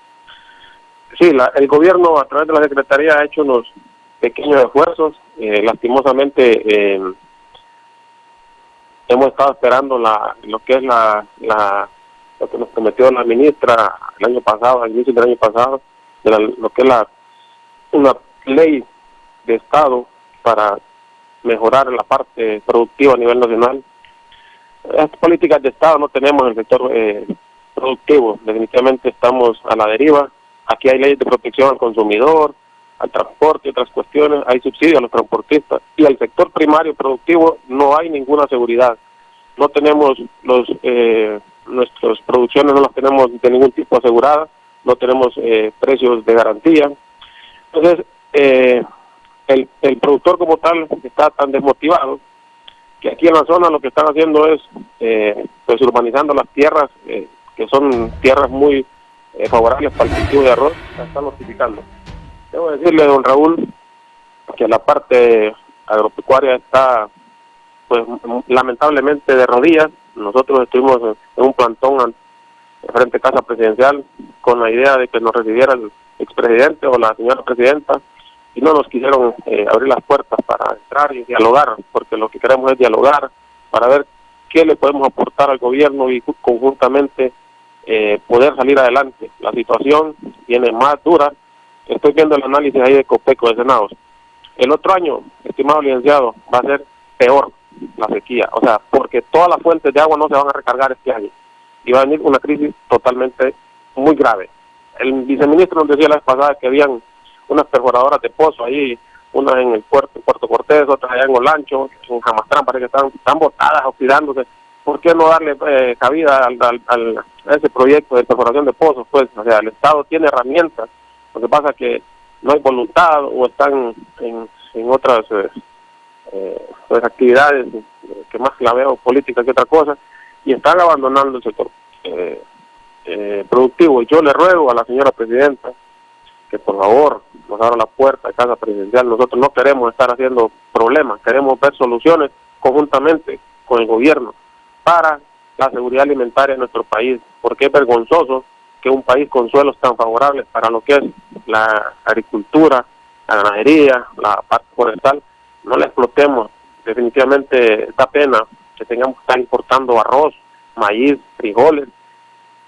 Sí, el gobierno a través de la Secretaría ha hecho unos pequeños esfuerzos. Lastimosamente hemos estado esperando lo que nos prometió la ministra el año pasado, al inicio del año pasado, lo que es una ley de Estado para mejorar la parte productiva a nivel nacional. Estas políticas de Estado no tenemos en el sector productivo, definitivamente estamos a la deriva. Aquí hay leyes de protección al consumidor, al transporte y otras cuestiones, hay subsidios a los transportistas, y al sector primario productivo no hay ninguna seguridad. No tenemos nuestras producciones, no las tenemos de ningún tipo aseguradas, no tenemos precios de garantía. Entonces, el productor como tal está tan desmotivado que aquí en la zona lo que están haciendo es pues urbanizando las tierras, que son tierras muy favorables para el cultivo de arroz, la están notificando. Debo decirle, don Raúl, que la parte agropecuaria está pues lamentablemente de rodillas. Nosotros estuvimos en un plantón frente a Casa Presidencial con la idea de que nos recibiera el expresidente o la señora presidenta, y no nos quisieron abrir las puertas para entrar y dialogar, porque lo que queremos es dialogar para ver qué le podemos aportar al gobierno y conjuntamente poder salir adelante. La situación viene más dura. Estoy viendo el análisis ahí de Copeco, de Senados. El otro año, estimado licenciado, va a ser peor la sequía, o sea, porque todas las fuentes de agua no se van a recargar este año y va a venir una crisis totalmente muy grave. El viceministro nos decía la vez pasada que habían unas perforadoras de pozo ahí, unas en el Puerto Cortés, otras allá en Olancho, en Jamastrán, parece que están botadas, oxidándose. ¿Por qué no darle cabida a ese proyecto de perforación de pozos? Pues, o sea, el Estado tiene herramientas, lo que pasa es que no hay voluntad o están en otras pues actividades que más la veo política que otra cosa, y están abandonando el sector productivo. Y yo le ruego a la señora presidenta que por favor nos abra la puerta de Casa Presidencial. Nosotros no queremos estar haciendo problemas, queremos ver soluciones conjuntamente con el gobierno para la seguridad alimentaria de nuestro país, porque es vergonzoso que un país con suelos tan favorables para lo que es la agricultura, la ganadería, la parte forestal, no la explotemos. Definitivamente da pena que tengamos que estar importando arroz, maíz, frijoles,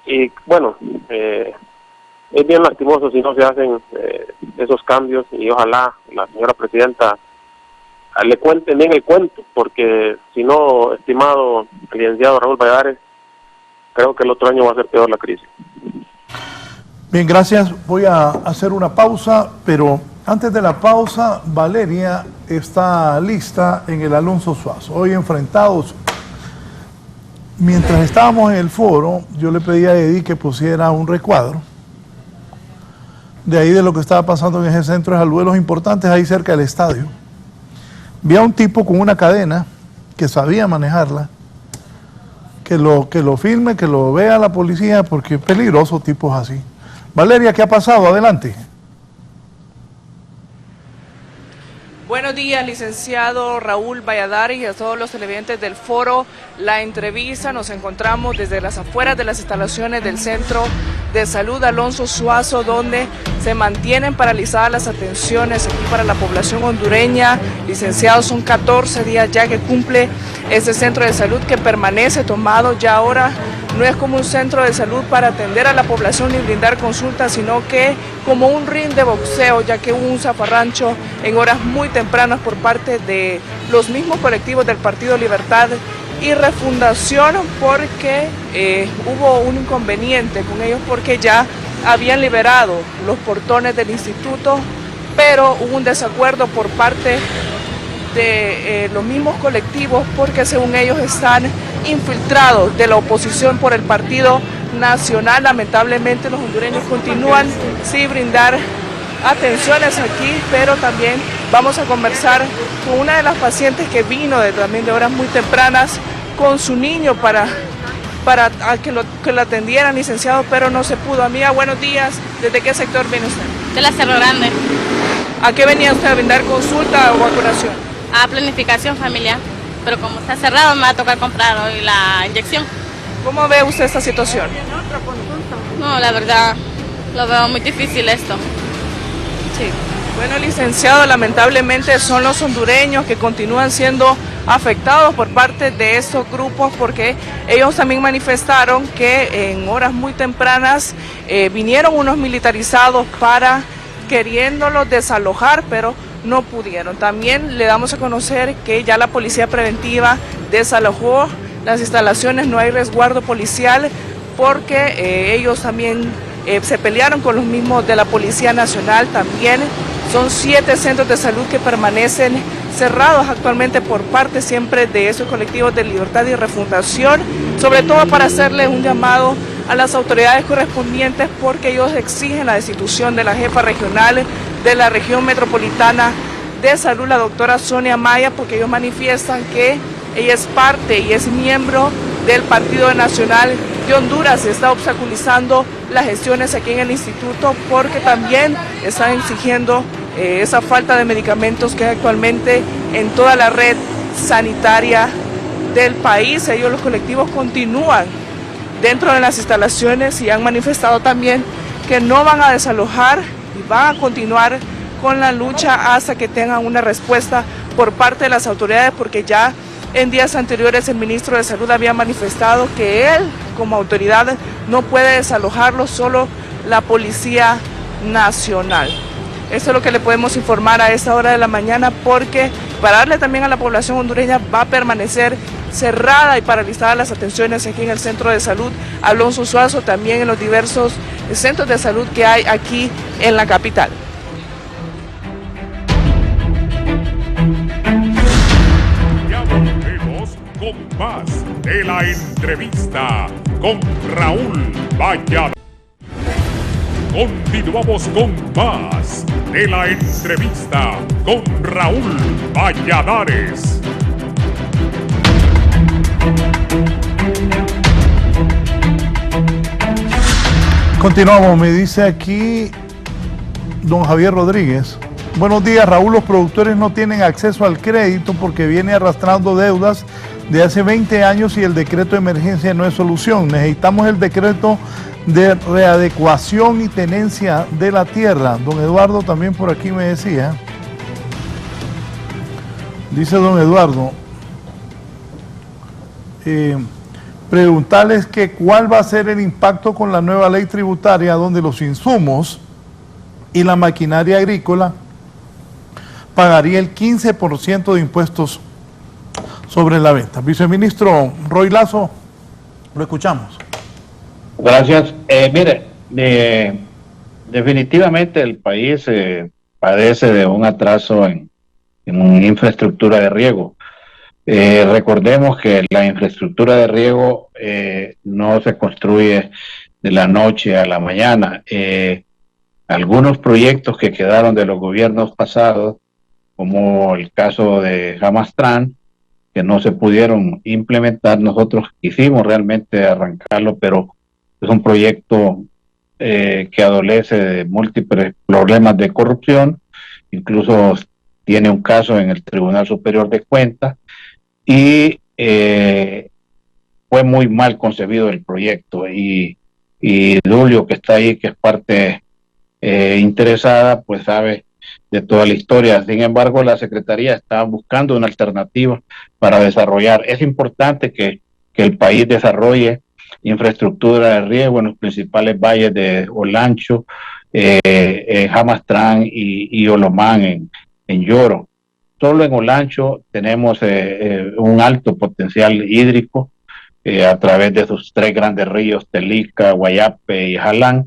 y bueno, es bien lastimoso si no se hacen esos cambios, y ojalá la señora presidenta le cuente bien el cuento, porque si no, estimado licenciado Raúl Valladares, creo que el otro año va a ser peor la crisis. Bien, gracias. Voy a hacer una pausa, pero antes de la pausa, Valeria está lista en el Alonso Suazo. Hoy enfrentados. Mientras estábamos en el foro, yo le pedí a Eddie que pusiera un recuadro de ahí de lo que estaba pasando en ese centro de saludos importantes ahí cerca del estadio. Vi a un tipo con una cadena que sabía manejarla, que lo filme, que lo vea la policía, porque es peligroso tipos así. Valeria, ¿qué ha pasado? Adelante. Buenos días, licenciado Raúl Valladares, y a todos los televidentes del foro La Entrevista. Nos encontramos desde las afueras de las instalaciones del Centro de Salud Alonso Suazo, donde se mantienen paralizadas las atenciones aquí para la población hondureña. Licenciado, son 14 días ya que cumple este centro de salud, que permanece tomado. Ya ahora no es como un centro de salud para atender a la población y brindar consultas, sino que como un ring de boxeo, ya que hubo un zafarrancho en horas muy tempranas por parte de los mismos colectivos del Partido Libertad y Refundación, porque hubo un inconveniente con ellos, porque ya habían liberado los portones del instituto, pero hubo un desacuerdo por parte de los mismos colectivos, porque según ellos están infiltrados de la oposición por el Partido Nacional. Lamentablemente los hondureños continúan sin brindar atenciones aquí, pero también vamos a conversar con una de las pacientes que vino también de horas muy tempranas con su niño para que lo atendieran, licenciado, pero no se pudo. Amiga, buenos días. ¿Desde qué sector viene usted? De la Cerro Grande. ¿A qué venía usted? ¿A brindar consulta o vacunación? A planificación familiar, pero como está cerrado me va a tocar comprar hoy la inyección. ¿Cómo ve usted esta situación? No, la verdad, lo veo muy difícil esto. Sí. Bueno, licenciado, lamentablemente son los hondureños que continúan siendo afectados por parte de estos grupos, porque ellos también manifestaron que en horas muy tempranas vinieron unos militarizados para queriéndolos desalojar, pero no pudieron. También le damos a conocer que ya la policía preventiva desalojó las instalaciones, no hay resguardo policial, porque ellos también se pelearon con los mismos de la Policía Nacional. También son 7 centros de salud que permanecen cerrados actualmente por parte siempre de esos colectivos de Libertad y Refundación, sobre todo para hacerle un llamado a las autoridades correspondientes, porque ellos exigen la destitución de la jefa regional de la región metropolitana de salud, la doctora Sonia Maya, porque ellos manifiestan que ella es parte y es miembro del Partido Nacional de Honduras. Se está obstaculizando las gestiones aquí en el instituto porque también están exigiendo esa falta de medicamentos que hay actualmente en toda la red sanitaria del país. Ellos, los colectivos, continúan dentro de las instalaciones y han manifestado también que no van a desalojar y van a continuar con la lucha hasta que tengan una respuesta por parte de las autoridades, porque ya en días anteriores el ministro de Salud había manifestado que él, como autoridad, no puede desalojarlo, solo la Policía Nacional. Esto es lo que le podemos informar a esta hora de la mañana, porque para darle también a la población hondureña va a permanecer cerrada y paralizada las atenciones aquí en el Centro de Salud Alonso Suazo, también en los diversos centros de salud que hay aquí en la capital. Ya volvemos con más de la entrevista con Raúl Valladares. Continuamos con más de la entrevista con Raúl Valladares. Continuamos, me dice aquí don Javier Rodríguez. Buenos días, Raúl. Los productores no tienen acceso al crédito porque viene arrastrando deudas de hace 20 años y el decreto de emergencia no es solución. Necesitamos el decreto de readecuación y tenencia de la tierra. Don Eduardo también por aquí me decía. Dice don Eduardo, preguntarles que cuál va a ser el impacto con la nueva ley tributaria, donde los insumos y la maquinaria agrícola pagaría el 15% de impuestos sobre la venta. Viceministro Roy Lazo, lo escuchamos. Gracias. Mire, definitivamente el país padece de un atraso en infraestructura de riego. Recordemos que la infraestructura de riego no se construye de la noche a la mañana. Algunos proyectos que quedaron de los gobiernos pasados, como el caso de Jamastran, que no se pudieron implementar, nosotros quisimos realmente arrancarlo, pero es un proyecto que adolece de múltiples problemas de corrupción, incluso tiene un caso en el Tribunal Superior de Cuentas, y fue muy mal concebido el proyecto, y Dulio, que está ahí, que es parte interesada, pues sabe de toda la historia. Sin embargo, la Secretaría está buscando una alternativa para desarrollar. Es importante que el país desarrolle infraestructura de riego en los principales valles de Olancho, Jamastran y Olomán en Yoro. Solo en Olancho tenemos un alto potencial hídrico a través de sus 3 grandes ríos, Telica, Guayape y Jalán,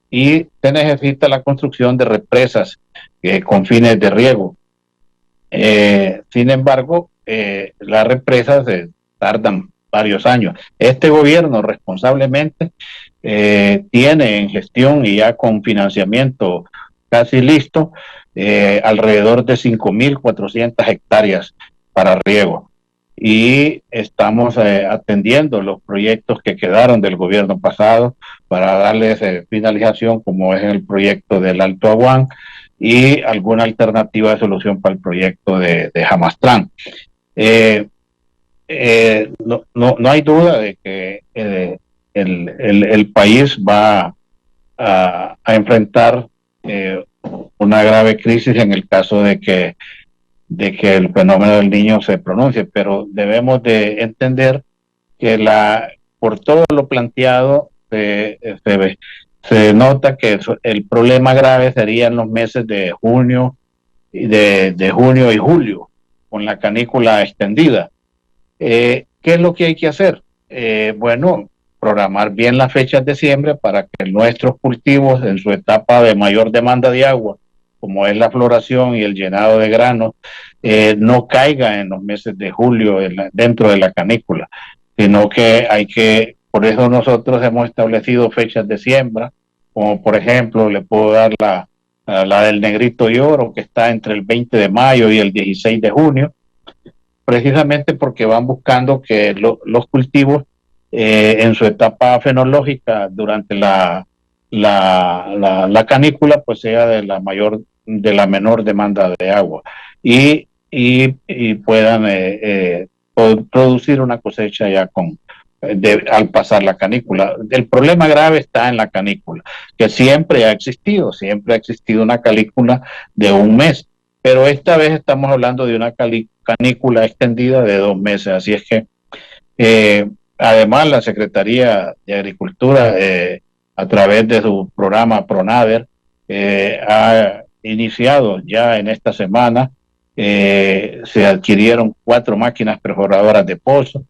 y se necesita la construcción de represas con fines de riego. Sin embargo, las represas tardan varios años. Este gobierno responsablemente tiene en gestión y ya con financiamiento casi listo alrededor de 5.400 hectáreas para riego, y estamos atendiendo los proyectos que quedaron del gobierno pasado para darles finalización, como es el proyecto del Alto Aguán y alguna alternativa de solución para el proyecto de Jamastran. No hay duda de que el país va a enfrentar una grave crisis en el caso de que el fenómeno del Niño se pronuncie, pero debemos de entender que por todo lo planteado se nota que el problema grave sería en los meses de junio y junio y julio, con la canícula extendida. ¿Qué es lo que hay que hacer? Bueno, programar bien las fechas de siembra para que nuestros cultivos en su etapa de mayor demanda de agua, como es la floración y el llenado de granos, no caiga en los meses de julio dentro de la canícula, sino que por eso nosotros hemos establecido fechas de siembra, como por ejemplo le puedo dar la del negrito y oro, que está entre el 20 de mayo y el 16 de junio, precisamente porque van buscando que los cultivos en su etapa fenológica durante la canícula pues sea de la menor demanda de agua y puedan producir una cosecha ya al pasar la canícula. El problema grave está en la canícula, que siempre ha existido una canícula de un mes, pero esta vez estamos hablando de una canícula extendida de 2 meses, así es que además la Secretaría de Agricultura a través de su programa PRONADER ha iniciado ya en esta semana. Se adquirieron 4 máquinas perforadoras de pozo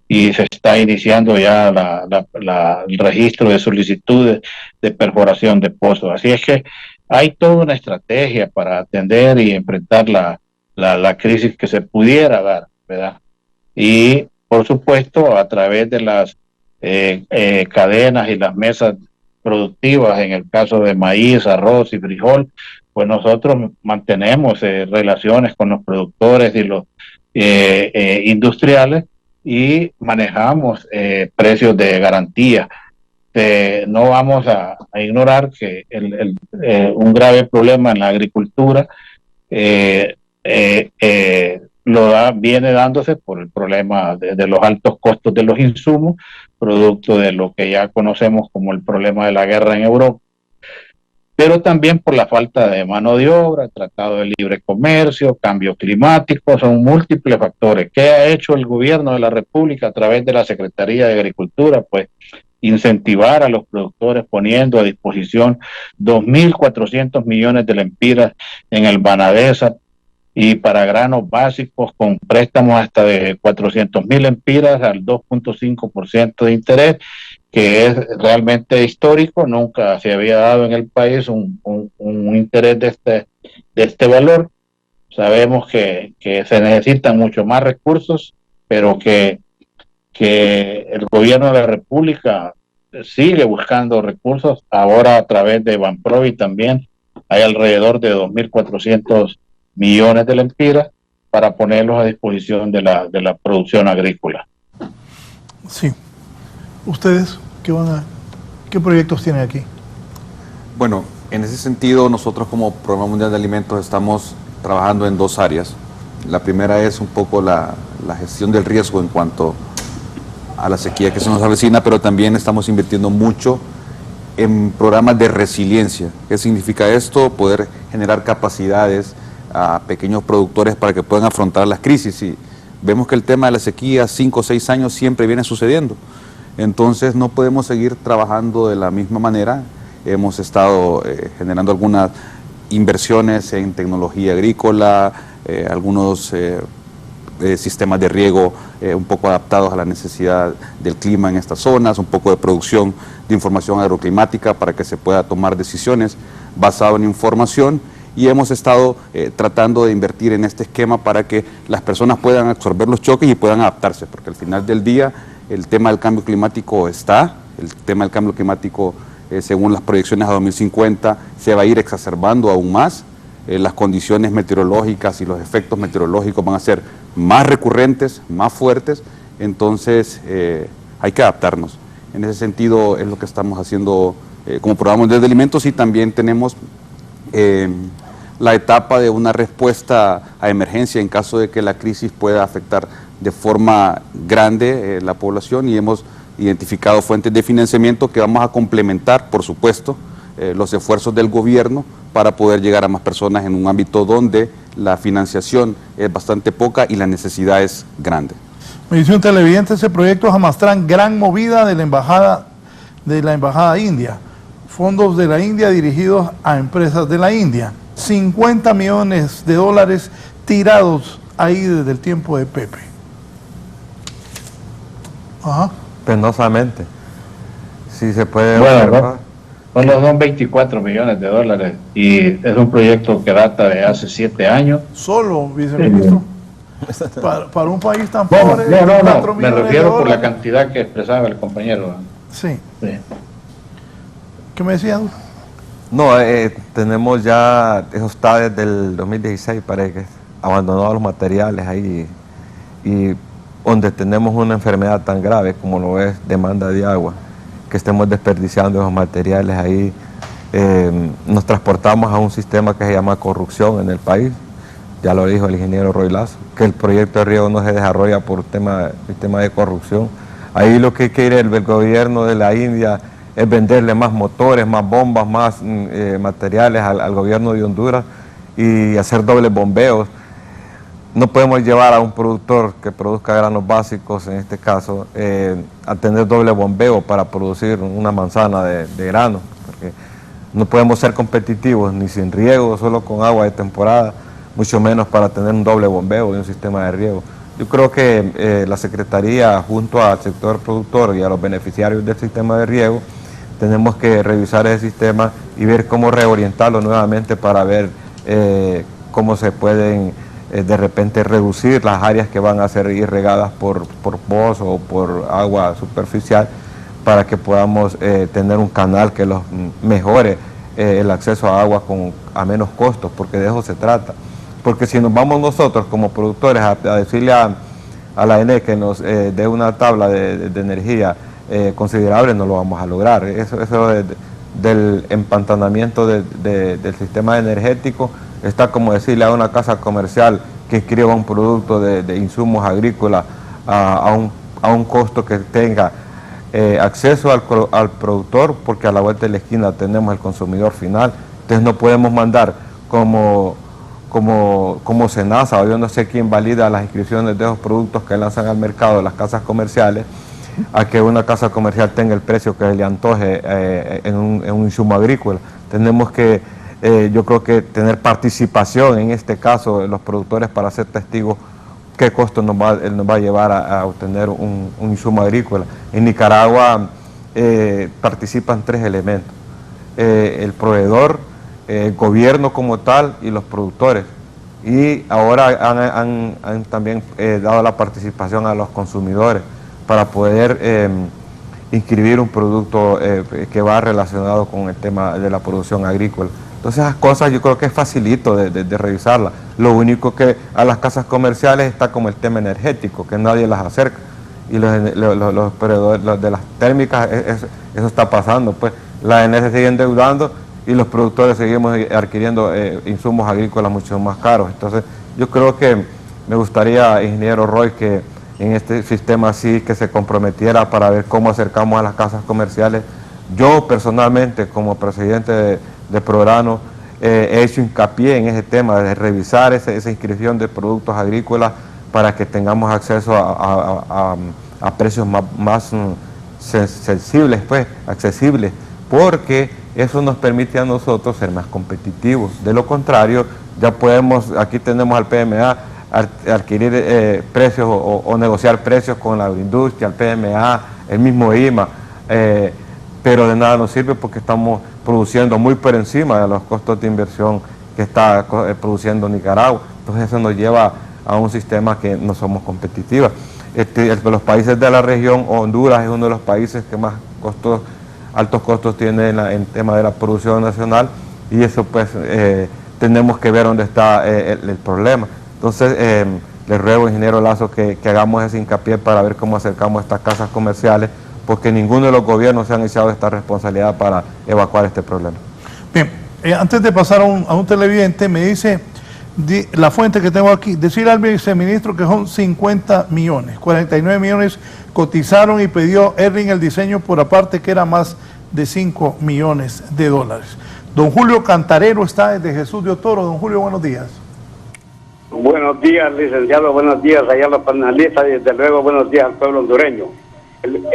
y se está iniciando ya el registro de solicitudes de perforación de pozos. Así es que hay toda una estrategia para atender y enfrentar la crisis que se pudiera dar, ¿verdad? Y por supuesto a través de las cadenas y las mesas productivas, en el caso de maíz, arroz y frijol, pues nosotros mantenemos relaciones con los productores y los industriales y manejamos precios de garantía. No vamos a ignorar que un grave problema en la agricultura viene dándose por el problema de los altos costos de los insumos, producto de lo que ya conocemos como el problema de la guerra en Europa, pero también por la falta de mano de obra, tratado de libre comercio, cambio climático, son múltiples factores. ¿Qué ha hecho el gobierno de la República a través de la Secretaría de Agricultura? Pues incentivar a los productores poniendo a disposición 2.400 millones de lempiras en el Banadesa y para granos básicos con préstamos hasta de 400.000 lempiras al 2.5% de interés, que es realmente histórico. Nunca se había dado en el país un interés de este valor. Sabemos que se necesitan mucho más recursos, pero que el gobierno de la República sigue buscando recursos. Ahora a través de Banprovi también hay alrededor de 2.400 millones de lempiras para ponerlos a disposición de la producción agrícola. Sí. ¿Ustedes qué proyectos tienen aquí? Bueno, en ese sentido nosotros como Programa Mundial de Alimentos estamos trabajando en 2 áreas. La primera es un poco la gestión del riesgo en cuanto a la sequía que se nos avecina, pero también estamos invirtiendo mucho en programas de resiliencia. ¿Qué significa esto? Poder generar capacidades a pequeños productores para que puedan afrontar las crisis. Y vemos que el tema de la sequía 5 o 6 años siempre viene sucediendo. Entonces no podemos seguir trabajando de la misma manera. Hemos estado generando algunas inversiones en tecnología agrícola, algunos sistemas de riego un poco adaptados a la necesidad del clima en estas zonas, un poco de producción de información agroclimática para que se pueda tomar decisiones basado en información, y hemos estado tratando de invertir en este esquema para que las personas puedan absorber los choques y puedan adaptarse, porque al final del día el tema del cambio climático según las proyecciones a 2050 se va a ir exacerbando aún más. Las condiciones meteorológicas y los efectos meteorológicos van a ser más recurrentes, más fuertes, entonces hay que adaptarnos. En ese sentido es lo que estamos haciendo como Programa Mundial de Alimentos, y también tenemos la etapa de una respuesta a emergencia en caso de que la crisis pueda afectar de forma grande la población, y hemos identificado fuentes de financiamiento que vamos a complementar, por supuesto, los esfuerzos del gobierno para poder llegar a más personas en un ámbito donde la financiación es bastante poca y la necesidad es grande. Me dice un televidente, ese proyecto Jamastrán, gran movida de la embajada india, fondos de la India dirigidos a empresas de la India, 50 millones de dólares tirados ahí desde el tiempo de Pepe. Ajá. Penosamente. si se puede Bueno, observar. Bueno, son 24 millones de dólares y es un proyecto que data de hace 7 años. Solo, viceministro. Para un país tan No, pobre, no, 4 me millones de refiero por la dólares. cantidad que expresaba el compañero. Sí. Sí. ¿Qué me decían? No, tenemos ya, eso está desde el 2016, parece que abandonados los materiales ahí, y donde tenemos una enfermedad tan grave como lo es demanda de agua, que estemos desperdiciando esos materiales ahí, nos transportamos a un sistema que se llama corrupción en el país. Ya lo dijo el ingeniero Roy Lazo, que el proyecto de riego no se desarrolla por tema de corrupción. Ahí lo que quiere el gobierno de la India es venderle más motores, más bombas, más materiales al gobierno de Honduras y hacer dobles bombeos. No podemos llevar a un productor que produzca granos básicos, en este caso, a tener doble bombeo para producir una manzana de grano, porque no podemos ser competitivos ni sin riego, solo con agua de temporada, mucho menos para tener un doble bombeo de un sistema de riego. Yo creo que la Secretaría, junto al sector productor y a los beneficiarios del sistema de riego, tenemos que revisar ese sistema y ver cómo reorientarlo nuevamente para ver cómo se pueden de repente reducir las áreas que van a ser irrigadas por pozo o por agua superficial, para que podamos tener un canal que los mejore el acceso a agua a menos costos, porque de eso se trata. Porque si nos vamos nosotros como productores a decirle a la ENE que nos dé una tabla de energía considerable, no lo vamos a lograr. Eso del empantanamiento del sistema energético está como decirle a una casa comercial que inscriba un producto de insumos agrícolas a un costo que tenga acceso al productor, porque a la vuelta de la esquina tenemos el consumidor final. Entonces no podemos mandar como SENASA, o yo no sé quién valida las inscripciones de esos productos que lanzan al mercado de las casas comerciales, a que una casa comercial tenga el precio que le antoje en un insumo agrícola. Tenemos que, yo creo que tener participación en este caso de los productores para ser testigos qué costo nos va a llevar a obtener un insumo agrícola. En Nicaragua participan 3 elementos: el proveedor, el gobierno como tal y los productores. Y ahora han también dado la participación a los consumidores para poder inscribir un producto que va relacionado con el tema de la producción agrícola. Entonces esas cosas yo creo que es facilito de revisarlas. Lo único que a las casas comerciales está como el tema energético, que nadie las acerca. Y los proveedores de las térmicas, eso está pasando. Pues la ENE se sigue endeudando y los productores seguimos adquiriendo insumos agrícolas mucho más caros. Entonces yo creo que me gustaría, ingeniero Roy, que en este sistema sí que se comprometiera para ver cómo acercamos a las casas comerciales. Yo personalmente, como presidente de Prograno, he hecho hincapié en ese tema de revisar esa inscripción de productos agrícolas para que tengamos acceso a precios más sensibles, pues, accesibles, porque eso nos permite a nosotros ser más competitivos. De lo contrario, ya podemos, aquí tenemos al PMA, adquirir precios o negociar precios con la agroindustria, el PMA, el mismo IMA, pero de nada nos sirve porque estamos produciendo muy por encima de los costos de inversión que está produciendo Nicaragua. Entonces eso nos lleva a un sistema que no somos competitivos. Los países de la región, Honduras es uno de los países que más altos costos tiene en tema de la producción nacional, y eso pues tenemos que ver dónde está el problema. Entonces le ruego, ingeniero Lazo, que hagamos ese hincapié para ver cómo acercamos estas casas comerciales, porque ninguno de los gobiernos se han echado esta responsabilidad para evacuar este problema. Bien, antes de pasar a un televidente, me dice la fuente que tengo aquí, decir al viceministro que son 50 millones, 49 millones cotizaron y pidió Erling el diseño por aparte, que era más de 5 millones de dólares. Don Julio Cantarero está desde Jesús de Otoro. Don Julio, buenos días. Buenos días, licenciado, buenos días allá a los panelistas y desde luego buenos días al pueblo hondureño.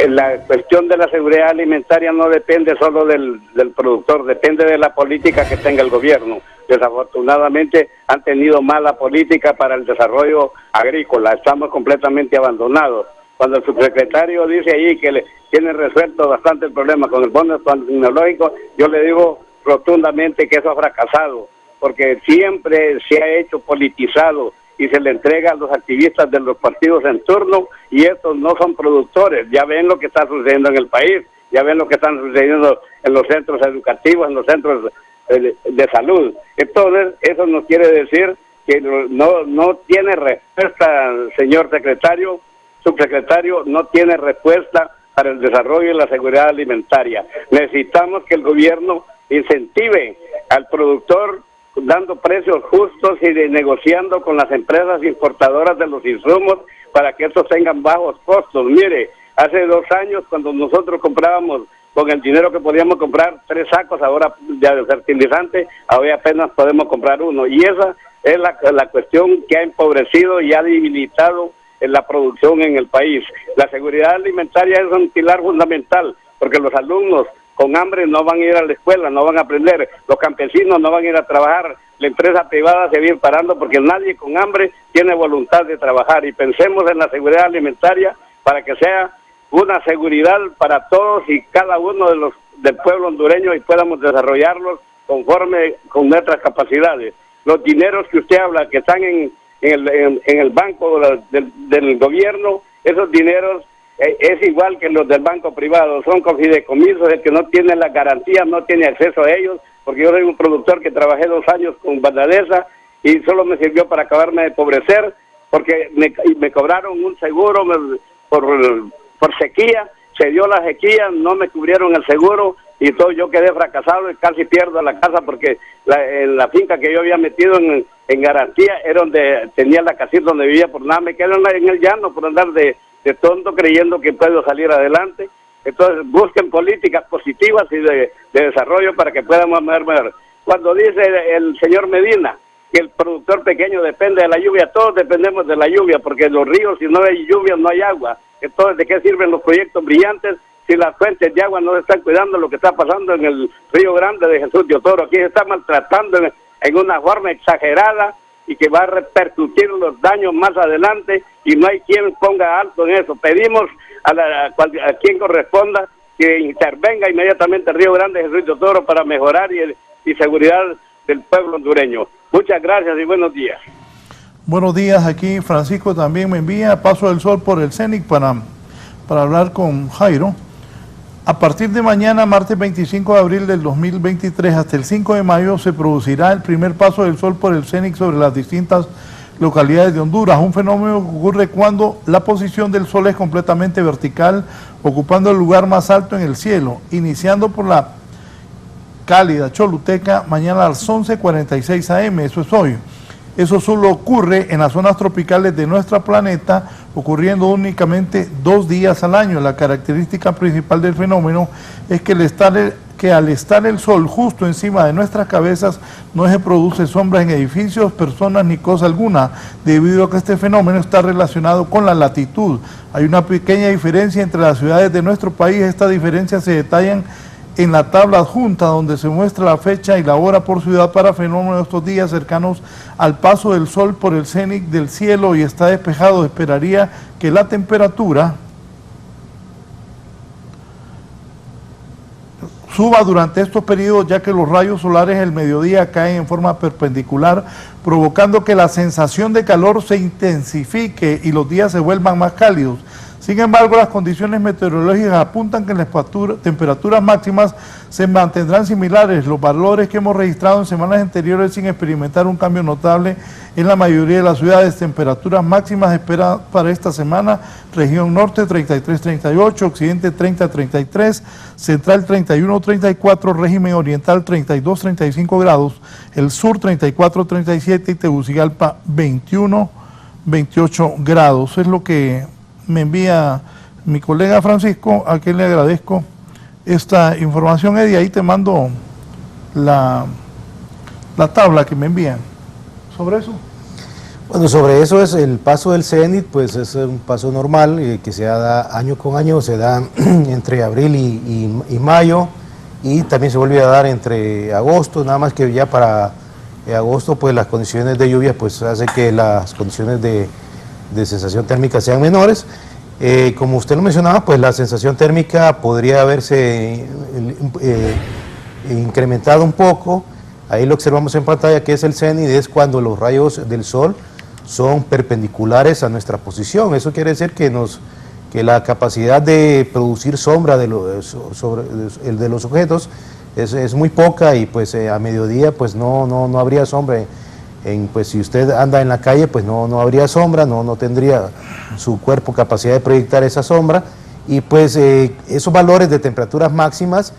La cuestión de la seguridad alimentaria no depende solo del productor, depende de la política que tenga el gobierno. Desafortunadamente han tenido mala política para el desarrollo agrícola, estamos completamente abandonados. cuando el subsecretario dice ahí que tiene resuelto bastante el problema con el bono tecnológico, yo le digo rotundamente que eso ha fracasado, porque siempre se ha hecho politizado y se le entrega a los activistas de los partidos en turno, y estos no son productores. Ya ven lo que está sucediendo en el país, ya ven lo que están sucediendo en los centros educativos, en los centros de salud. Entonces, eso nos quiere decir que no tiene respuesta, señor secretario, subsecretario, no tiene respuesta para el desarrollo y la seguridad alimentaria. Necesitamos que el gobierno incentive al productor dando precios justos y negociando con las empresas importadoras de los insumos para que estos tengan bajos costos. Mire, hace 2 años cuando nosotros comprábamos con el dinero que podíamos comprar 3 sacos ahora de fertilizante, ahora apenas podemos comprar 1, y esa es la cuestión que ha empobrecido y ha debilitado la producción en el país. La seguridad alimentaria es un pilar fundamental, porque los alumnos con hambre no van a ir a la escuela, no van a aprender, los campesinos no van a ir a trabajar, la empresa privada se va a ir parando porque nadie con hambre tiene voluntad de trabajar, y pensemos en la seguridad alimentaria para que sea una seguridad para todos y cada uno de los del pueblo hondureño, y podamos desarrollarlos conforme con nuestras capacidades. Los dineros que usted habla que están en el banco del gobierno, esos dineros es igual que los del banco privado, son con fideicomisos, el que no tiene las garantías no tiene acceso a ellos, porque yo soy un productor que trabajé 2 años con Banadesa y solo me sirvió para acabarme de empobrecer, porque me cobraron un seguro por sequía, se dio la sequía, no me cubrieron el seguro y todo, yo quedé fracasado y casi pierdo la casa, porque en la finca que yo había metido en garantía era donde tenía la casita donde vivía, por nada me quedo en el llano por andar de tonto creyendo que puedo salir adelante. Entonces busquen políticas positivas y de desarrollo para que podamos mejorar. Cuando dice el señor Medina que el productor pequeño depende de la lluvia, todos dependemos de la lluvia, porque los ríos, si no hay lluvia no hay agua. Entonces, ¿de qué sirven los proyectos brillantes si las fuentes de agua no se están cuidando? Lo que está pasando en el Río Grande de Jesús de Otoro, aquí se está maltratando en una forma exagerada y que va a repercutir los daños más adelante, y no hay quien ponga alto en eso. Pedimos a quien corresponda que intervenga inmediatamente el Río Grande de Jesús de Otoro para mejorar y seguridad del pueblo hondureño. Muchas gracias y buenos días. Buenos días, aquí Francisco también me envía Paso del Sol por el CENIC para hablar con Jairo. A partir de mañana, martes 25 de abril del 2023, hasta el 5 de mayo, se producirá el primer paso del sol por el CENIC sobre las distintas localidades de Honduras. Un fenómeno que ocurre cuando la posición del sol es completamente vertical, ocupando el lugar más alto en el cielo, iniciando por la cálida Choluteca, mañana a las 11:46 am, eso es hoy. Eso solo ocurre en las zonas tropicales de nuestro planeta, ocurriendo únicamente 2 días al año. La característica principal del fenómeno es que al estar el sol justo encima de nuestras cabezas, no se produce sombra en edificios, personas ni cosa alguna, debido a que este fenómeno está relacionado con la latitud. Hay una pequeña diferencia entre las ciudades de nuestro país. Estas diferencias se detallan en la tabla adjunta, donde se muestra la fecha y la hora por ciudad para fenómenos de estos días cercanos al paso del sol por el cénit del cielo y está despejado. Esperaría que la temperatura suba durante estos periodos, ya que los rayos solares del mediodía caen en forma perpendicular, provocando que la sensación de calor se intensifique y los días se vuelvan más cálidos. Sin embargo, las condiciones meteorológicas apuntan que las temperaturas máximas se mantendrán similares, los valores que hemos registrado en semanas anteriores, sin experimentar un cambio notable en la mayoría de las ciudades. Temperaturas máximas esperadas para esta semana: región norte 33-38, occidente 30-33, central 31-34, régimen oriental 32-35 grados, el sur 34-37 y Tegucigalpa 21-28 grados. Es lo que me envía mi colega Francisco, a quien le agradezco esta información. Eddie, ahí te mando la tabla que me envían sobre eso. Bueno, sobre eso es el paso del CENIT, pues es un paso normal que se da año con año, se da entre abril y mayo, y también se vuelve a dar entre agosto, nada más que ya para agosto pues las condiciones de lluvia pues hace que las condiciones de sensación térmica sean menores, Como usted lo mencionaba, pues la sensación térmica podría haberse incrementado un poco. Ahí lo observamos en pantalla, que es el cenit, es cuando los rayos del sol son perpendiculares a nuestra posición. Eso quiere decir que la capacidad de producir sombra de los objetos es muy poca, y pues a mediodía pues no habría sombra. Pues si usted anda en la calle, pues no habría sombra, no tendría su cuerpo capacidad de proyectar esa sombra, y pues esos valores de temperaturas máximas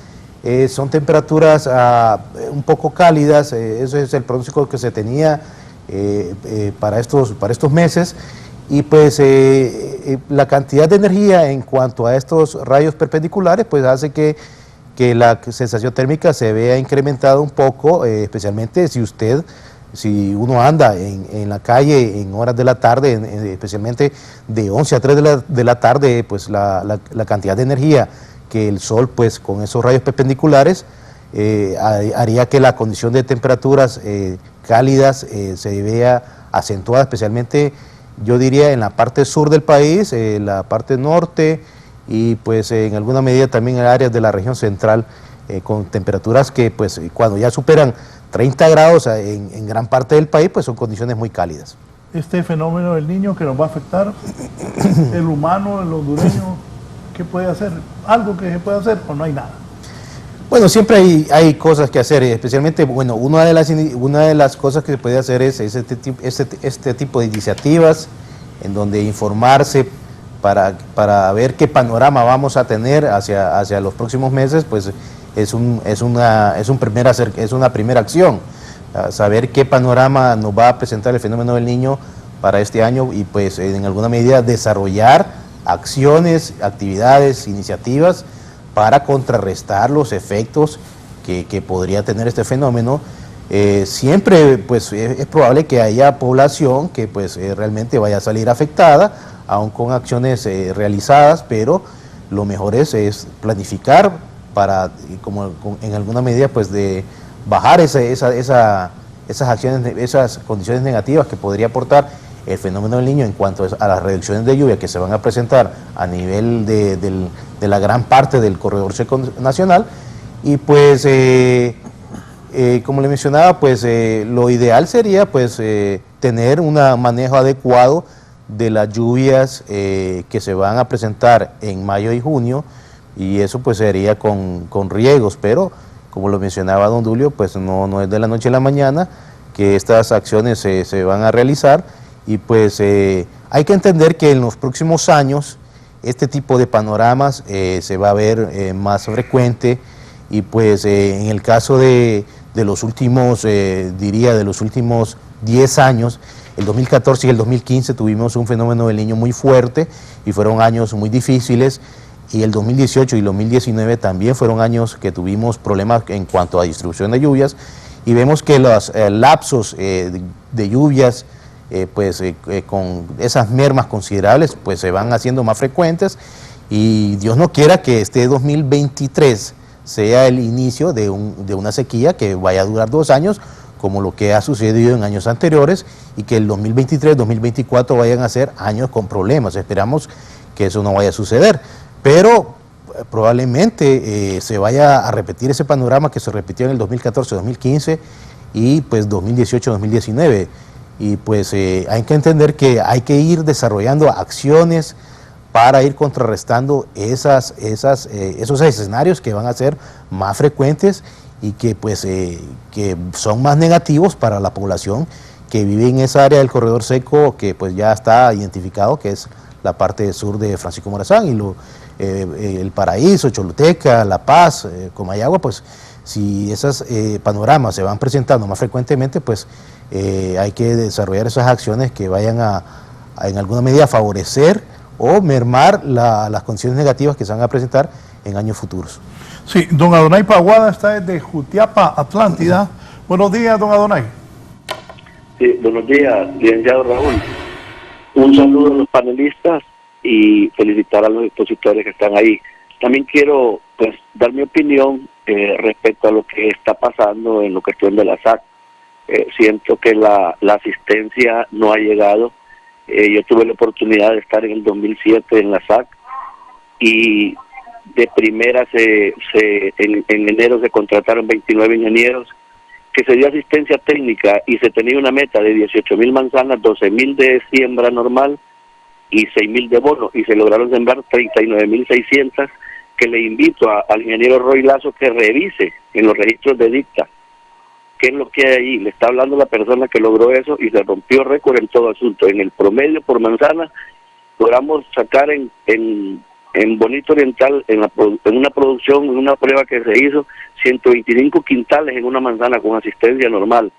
son temperaturas un poco cálidas. Eso es el pronóstico que se tenía para estos meses, y pues la cantidad de energía en cuanto a estos rayos perpendiculares pues hace que la sensación térmica se vea incrementada un poco, especialmente si uno anda en la calle en horas de la tarde, especialmente de 11 a 3 de la tarde, pues la cantidad de energía que el sol, pues con esos rayos perpendiculares, haría que la condición de temperaturas cálidas se vea acentuada, especialmente yo diría en la parte sur del país, la parte norte, y pues en alguna medida también en áreas de la región central, con temperaturas que pues cuando ya superan 30 grados en gran parte del país, pues son condiciones muy cálidas. Este fenómeno del Niño que nos va a afectar, el humano, el hondureño, ¿qué puede hacer? ¿Algo que se puede hacer o no hay nada? Bueno, siempre hay cosas que hacer, especialmente, bueno, una de las cosas que se puede hacer es este tipo de iniciativas, en donde informarse para ver qué panorama vamos a tener hacia los próximos meses, pues es una primera acción, saber qué panorama nos va a presentar el fenómeno del Niño para este año, y pues en alguna medida desarrollar acciones, actividades, iniciativas para contrarrestar los efectos que podría tener este fenómeno. Siempre pues es probable que haya población que pues realmente vaya a salir afectada, aun con acciones realizadas, pero lo mejor es planificar para, como en alguna medida, pues de bajar esas acciones, esas condiciones negativas que podría aportar el fenómeno del Niño en cuanto a las reducciones de lluvia que se van a presentar a nivel de la gran parte del corredor seco nacional. Y pues como le mencionaba, pues lo ideal sería pues tener un manejo adecuado de las lluvias que se van a presentar en mayo y junio, y eso pues sería con riegos, pero como lo mencionaba don Dulio, pues no es de la noche a la mañana que estas acciones se van a realizar, y pues hay que entender que en los próximos años este tipo de panoramas se va a ver más frecuente, y pues en el caso de los últimos, diría de los últimos 10 años, el 2014 y el 2015 tuvimos un fenómeno del Niño muy fuerte y fueron años muy difíciles, y el 2018 y el 2019 también fueron años que tuvimos problemas en cuanto a distribución de lluvias, y vemos que los lapsos de lluvias con esas mermas considerables pues se van haciendo más frecuentes, y Dios no quiera que este 2023 sea el inicio de una sequía que vaya a durar 2 años, como lo que ha sucedido en años anteriores, y que el 2023, 2024 vayan a ser años con problemas. Esperamos que eso no vaya a suceder, pero probablemente se vaya a repetir ese panorama que se repitió en el 2014, 2015 y pues 2018, 2019. Y pues hay que entender que hay que ir desarrollando acciones para ir contrarrestando esos escenarios que van a ser más frecuentes y que pues que son más negativos para la población que vive en esa área del corredor seco, que pues ya está identificado, que es la parte sur de Francisco Morazán, y el Paraíso, Choluteca, La Paz, Comayagua. Pues si esos panoramas se van presentando más frecuentemente, pues hay que desarrollar esas acciones que vayan en alguna medida a favorecer o mermar las condiciones negativas que se van a presentar en años futuros. Sí, don Adonai Paguada está desde Jutiapa, Atlántida. Buenos días, don Adonai. Sí, buenos días, licenciado Raúl. Un saludo a los panelistas y felicitar a los expositores que están ahí. También quiero pues dar mi opinión respecto a lo que está pasando en la cuestión de la SAC. Siento que la asistencia no ha llegado. Yo tuve la oportunidad de estar en el 2007 en la SAC y de primera en enero se contrataron 29 ingenieros, que se dio asistencia técnica y se tenía una meta de 18.000 manzanas, 12.000 de siembra normal y 6.000 de bono, y se lograron sembrar 39.600, que le invito al ingeniero Roy Lazo que revise en los registros de Dicta qué es lo que hay ahí. Le está hablando la persona que logró eso y se rompió récord en todo asunto. En el promedio por manzana logramos sacar en Bonito Oriental, en una producción, en una prueba que se hizo, 125 quintales en una manzana con asistencia normal.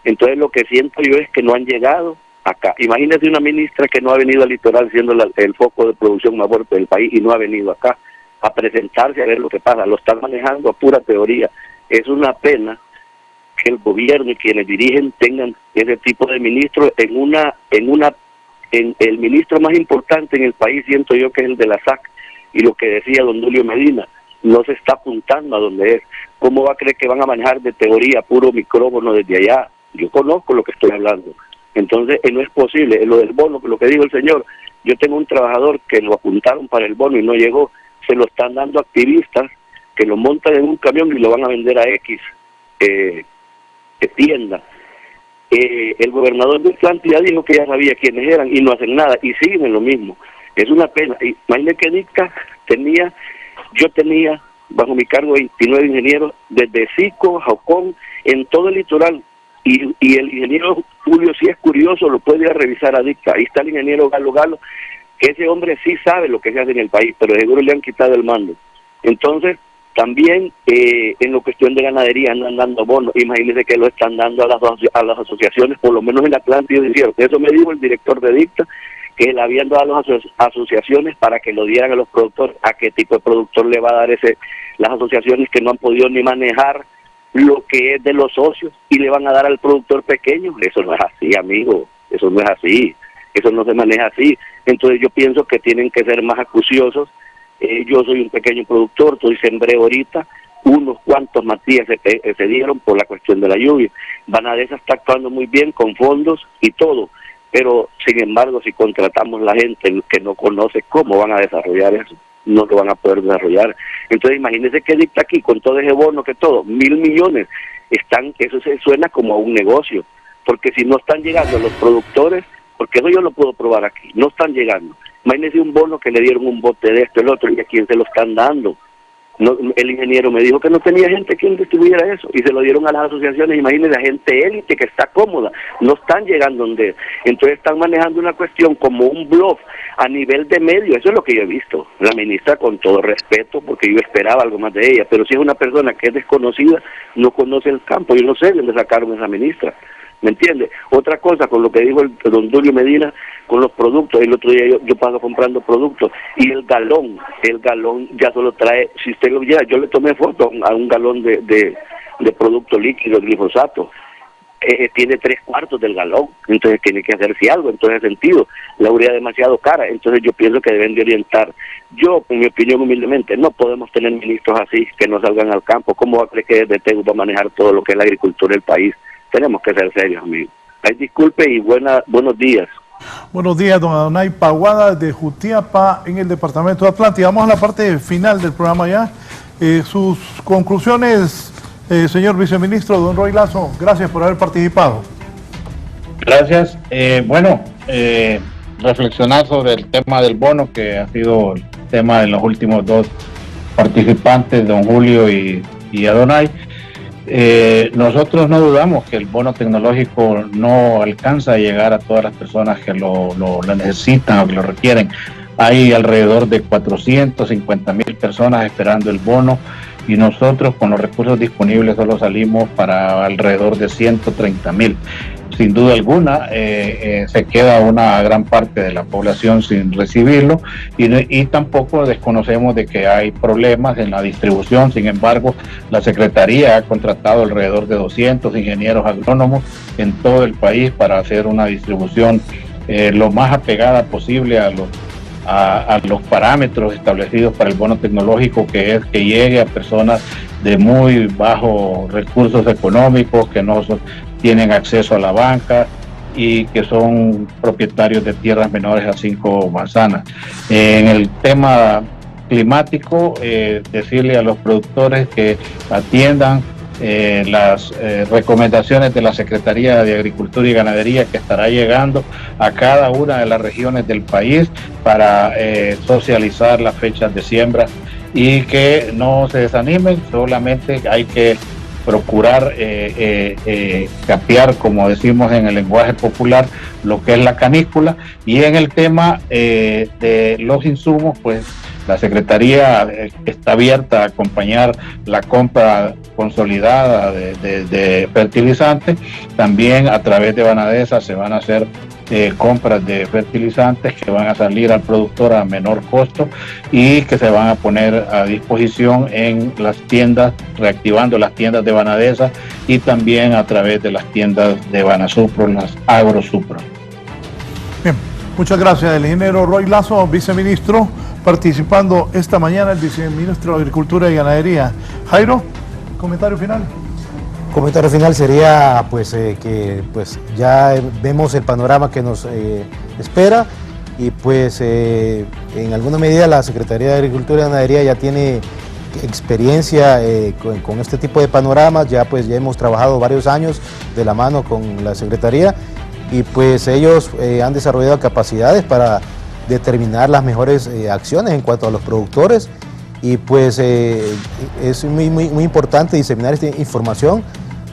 Entonces lo que siento yo es que no han llegado acá. Imagínese una ministra que no ha venido al litoral siendo el foco de producción más fuerte del país y no ha venido acá a presentarse a ver lo que pasa. Lo están manejando a pura teoría. Es una pena que el gobierno y quienes dirigen tengan ese tipo de ministros en el ministro más importante en el país, siento yo que es el de la SAC, y lo que decía don Julio Medina, no se está apuntando a donde es. ¿Cómo va a creer que van a manejar de teoría puro micrófono desde allá? Yo conozco lo que estoy hablando. Entonces, no es posible. Lo del bono, lo que dijo el señor, yo tengo un trabajador que lo apuntaron para el bono y no llegó, se lo están dando activistas que lo montan en un camión y lo van a vender a X tienda. El gobernador de Atlanta ya dijo que ya sabía quiénes eran y no hacen nada y siguen en lo mismo. Es una pena. Imagínate que Dicta yo tenía bajo mi cargo 29 ingenieros desde Sico, Jaucón, en todo el litoral, y el ingeniero Julio, si es curioso, lo puede ir a revisar a Dicta. Ahí está el ingeniero Galo, que ese hombre sí sabe lo que se hace en el país, pero seguro le han quitado el mando. Entonces, también en la cuestión de ganadería andan dando bonos. Imagínense que lo están dando a las asociaciones, por lo menos en Atlántico dijeron. Eso me dijo el director de Dicta, que le habían dado a las asociaciones para que lo dieran a los productores. ¿A qué tipo de productor le va a dar las asociaciones que no han podido ni manejar lo que es de los socios y le van a dar al productor pequeño? Eso no es así, amigo, eso no es así, eso no se maneja así. Entonces yo pienso que tienen que ser más acuciosos. Yo soy un pequeño productor, sembré ahorita, unos cuantos matías se dieron por la cuestión de la lluvia. Banadesa está actuando muy bien con fondos y todo, pero sin embargo si contratamos la gente que no conoce cómo van a desarrollar eso, no lo van a poder desarrollar. Entonces imagínense que Dicta aquí con todo ese bono, que todo, 1.000 millones, eso se suena como a un negocio, porque si no están llegando los productores, porque eso yo lo puedo probar aquí, no están llegando. Imagínense un bono que le dieron un bote de esto, el otro, y a quién se lo están dando. No, el ingeniero me dijo que no tenía gente quien distribuyera eso, y se lo dieron a las asociaciones. Imagínense a gente élite que está cómoda, no están llegando donde. Entonces están manejando una cuestión como un bluff a nivel de medio. Eso es lo que yo he visto. La ministra, con todo respeto, porque yo esperaba algo más de ella, pero si es una persona que es desconocida, no conoce el campo, yo no sé de dónde sacaron a esa ministra. ¿Me entiende? Otra cosa, con lo que dijo el don Julio Medina, con los productos, el otro día yo paso comprando productos, y el galón ya solo trae, si usted lo viera, yo le tomé foto a un galón de producto líquido, glifosato, tiene 3/4 del galón, entonces tiene que hacerse algo. En todo ese sentido, la urea es demasiado cara, entonces yo pienso que deben de orientar. Yo, en mi opinión, humildemente, no podemos tener ministros así, que no salgan al campo. ¿Cómo va a creer que desde TEU va a manejar todo lo que es la agricultura del país? Tenemos que ser serios, amigos. Ay, disculpe y buenos días. Buenos días, don Adonai Paguada de Jutiapa, en el departamento de Atlántida. Vamos a la parte final del programa ya. Sus conclusiones, señor viceministro, don Roy Lazo, gracias por haber participado. Gracias. Reflexionar sobre el tema del bono, que ha sido el tema de los últimos dos participantes, don Julio y Adonai. Nosotros no dudamos que el bono tecnológico no alcanza a llegar a todas las personas que lo necesitan o que lo requieren. Hay alrededor de 450,000 personas esperando el bono, y nosotros con los recursos disponibles solo salimos para alrededor de 130,000. Sin duda alguna se queda una gran parte de la población sin recibirlo, y tampoco desconocemos de que hay problemas en la distribución. Sin embargo, la Secretaría ha contratado alrededor de 200 ingenieros agrónomos en todo el país para hacer una distribución lo más apegada posible a los parámetros establecidos para el bono tecnológico, que es que llegue a personas de muy bajos recursos económicos, que no tienen acceso a la banca, y que son propietarios de tierras menores a 5 manzanas. En el tema climático, decirle a los productores que atiendan las recomendaciones de la Secretaría de Agricultura y Ganadería, que estará llegando a cada una de las regiones del país para socializar las fechas de siembra, y que no se desanimen, solamente hay que procurar capear, como decimos en el lenguaje popular, lo que es la canícula. Y en el tema de los insumos, pues la Secretaría está abierta a acompañar la compra consolidada de fertilizantes. También a través de Banadesa se van a hacer compras de fertilizantes que van a salir al productor a menor costo y que se van a poner a disposición en las tiendas, reactivando las tiendas de Banadesa y también a través de las tiendas de Banasupro, las Agrosupro. Bien, muchas gracias. El ingeniero Roy Lazo, viceministro, participando esta mañana, el viceministro de Agricultura y Ganadería. Jairo, comentario final. Comentario final sería pues que pues ya vemos el panorama que nos espera, y pues en alguna medida la Secretaría de Agricultura y Ganadería ya tiene experiencia con este tipo de panoramas. Ya hemos trabajado varios años de la mano con la Secretaría, y pues ellos han desarrollado capacidades para determinar las mejores acciones en cuanto a los productores, y pues es muy importante diseminar esta información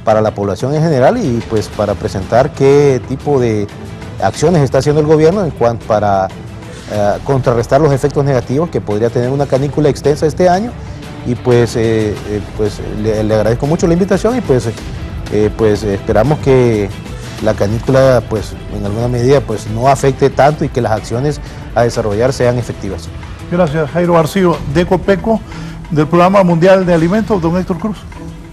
para la población en general, y pues para presentar qué tipo de acciones está haciendo el gobierno en cuanto para contrarrestar los efectos negativos que podría tener una canícula extensa este año. Y pues, le agradezco mucho la invitación, y pues esperamos que la canícula pues en alguna medida pues no afecte tanto y que las acciones a desarrollar sean efectivas. Gracias, Jairo Arcillo, de Ecopeco, del Programa Mundial de Alimentos. Don Héctor Cruz.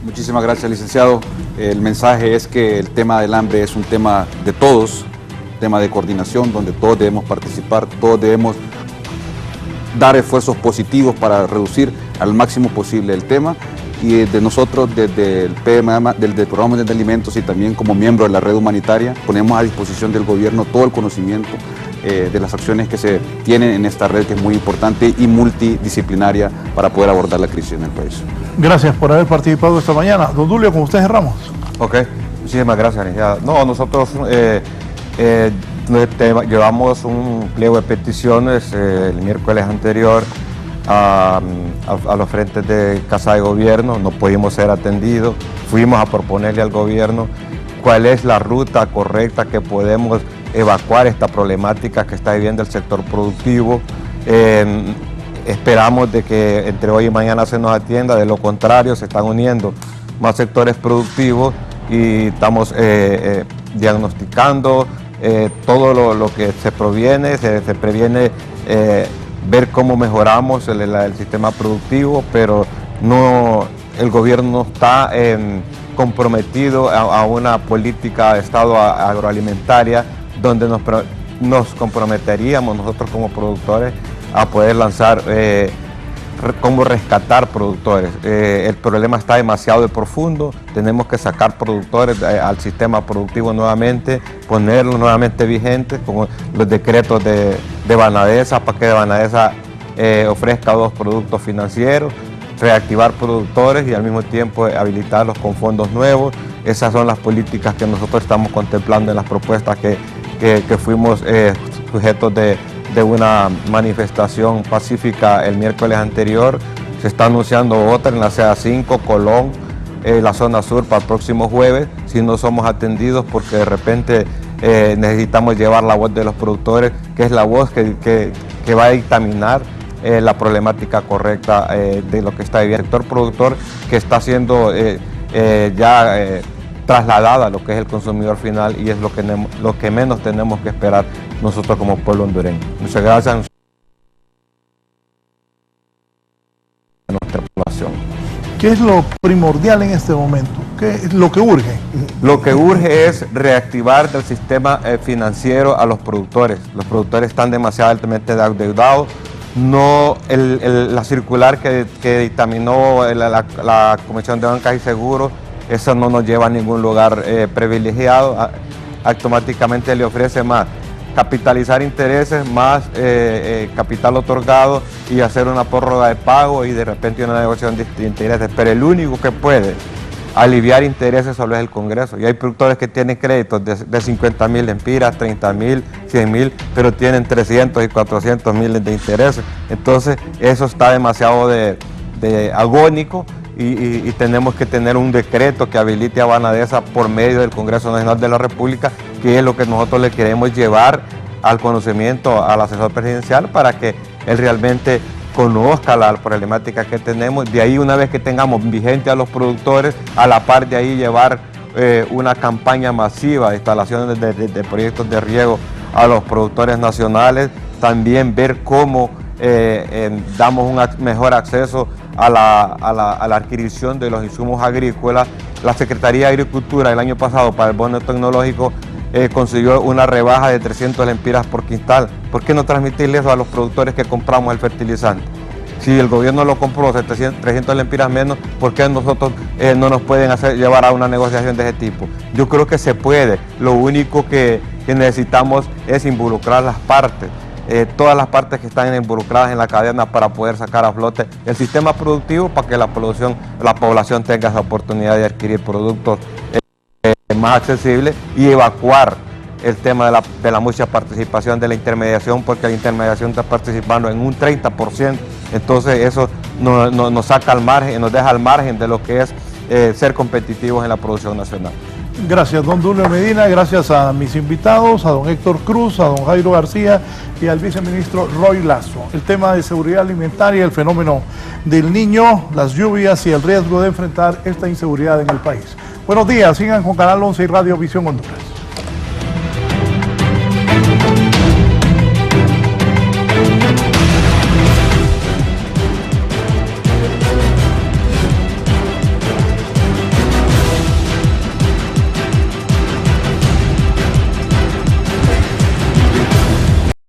Muchísimas gracias, licenciado. El mensaje es que el tema del hambre es un tema de todos, tema de coordinación, donde todos debemos participar, todos debemos dar esfuerzos positivos para reducir al máximo posible el tema. Y de nosotros, desde el PMA, del Programa de Alimentos, y también como miembro de la red humanitaria, ponemos a disposición del gobierno todo el conocimiento de las acciones que se tienen en esta red, que es muy importante y multidisciplinaria para poder abordar la crisis en el país. Gracias por haber participado esta mañana. Don Dulio, con usted cerramos. Ok, muchísimas gracias, licenciado. No, nosotros llevamos un pliego de peticiones el miércoles anterior a los frentes de Casa de Gobierno. No pudimos ser atendidos. Fuimos a proponerle al gobierno cuál es la ruta correcta que podemos evacuar esta problemática que está viviendo el sector productivo. Esperamos de que entre hoy y mañana se nos atienda. De lo contrario, se están uniendo más sectores productivos y estamos diagnosticando todo lo que se previene ver cómo mejoramos el sistema productivo, pero no, el gobierno no está comprometido a una política de Estado agroalimentaria donde nos comprometeríamos nosotros como productores a poder lanzar cómo rescatar productores. El problema está demasiado profundo, tenemos que sacar productores al sistema productivo nuevamente, ponerlos nuevamente vigentes con los decretos de Banadesa, para que Banadesa ofrezca 2 productos financieros, reactivar productores y al mismo tiempo habilitarlos con fondos nuevos. Esas son las políticas que nosotros estamos contemplando en las propuestas que fuimos sujetos de una manifestación pacífica el miércoles anterior. Se está anunciando otra en la CA5, Colón, la zona sur, para el próximo jueves, si no somos atendidos, porque de repente necesitamos llevar la voz de los productores, que es la voz que va a dictaminar la problemática correcta de lo que está viviendo el sector productor, que está siendo trasladada a lo que es el consumidor final, y es lo que menos tenemos que esperar nosotros como pueblo hondureño. Muchas gracias a nuestra población. ¿Qué es lo primordial en este momento? ¿Qué es lo que urge? Lo que urge es reactivar el sistema financiero a los productores. Los productores están demasiado altamente endeudados. No, la circular que dictaminó la Comisión de Bancas y Seguros, eso no nos lleva a ningún lugar privilegiado. automáticamente le ofrece más capitalizar intereses, más capital otorgado y hacer una prórroga de pago y de repente una negociación de intereses. Pero el único que puede aliviar intereses solo es el Congreso. Y hay productores que tienen créditos de 50.000 lempiras, 30.000, 100.000, pero tienen 300 y 400.000 de intereses. Entonces eso está demasiado de agónico y tenemos que tener un decreto que habilite a Banadesa por medio del Congreso Nacional de la República, que es lo que nosotros le queremos llevar al conocimiento al asesor presidencial para que él realmente conozca la problemática que tenemos. De ahí, una vez que tengamos vigente a los productores, a la par de ahí llevar una campaña masiva de instalaciones de proyectos de riego a los productores nacionales, también ver cómo damos un mejor acceso a la adquisición de los insumos agrícolas. La Secretaría de Agricultura el año pasado para el bono tecnológico consiguió una rebaja de 300 lempiras por quintal. ¿Por qué no transmitirle eso a los productores que compramos el fertilizante? Si el gobierno lo compró 300 lempiras menos, ¿por qué nosotros no nos pueden llevar a una negociación de ese tipo? Yo creo que se puede. Lo único que necesitamos es involucrar las partes. Todas las partes que están involucradas en la cadena para poder sacar a flote el sistema productivo para que la población tenga esa oportunidad de adquirir productos más accesibles y evacuar el tema de la mucha participación de la intermediación, porque la intermediación está participando en un 30%, entonces eso nos saca al margen, nos deja al margen de lo que es ser competitivos en la producción nacional. Gracias, don Dulio Medina, gracias a mis invitados, a don Héctor Cruz, a don Jairo García y al viceministro Roy Lazo. El tema de seguridad alimentaria, el fenómeno del Niño, las lluvias y el riesgo de enfrentar esta inseguridad en el país. Buenos días, sigan con Canal 11 y Radio Visión Honduras.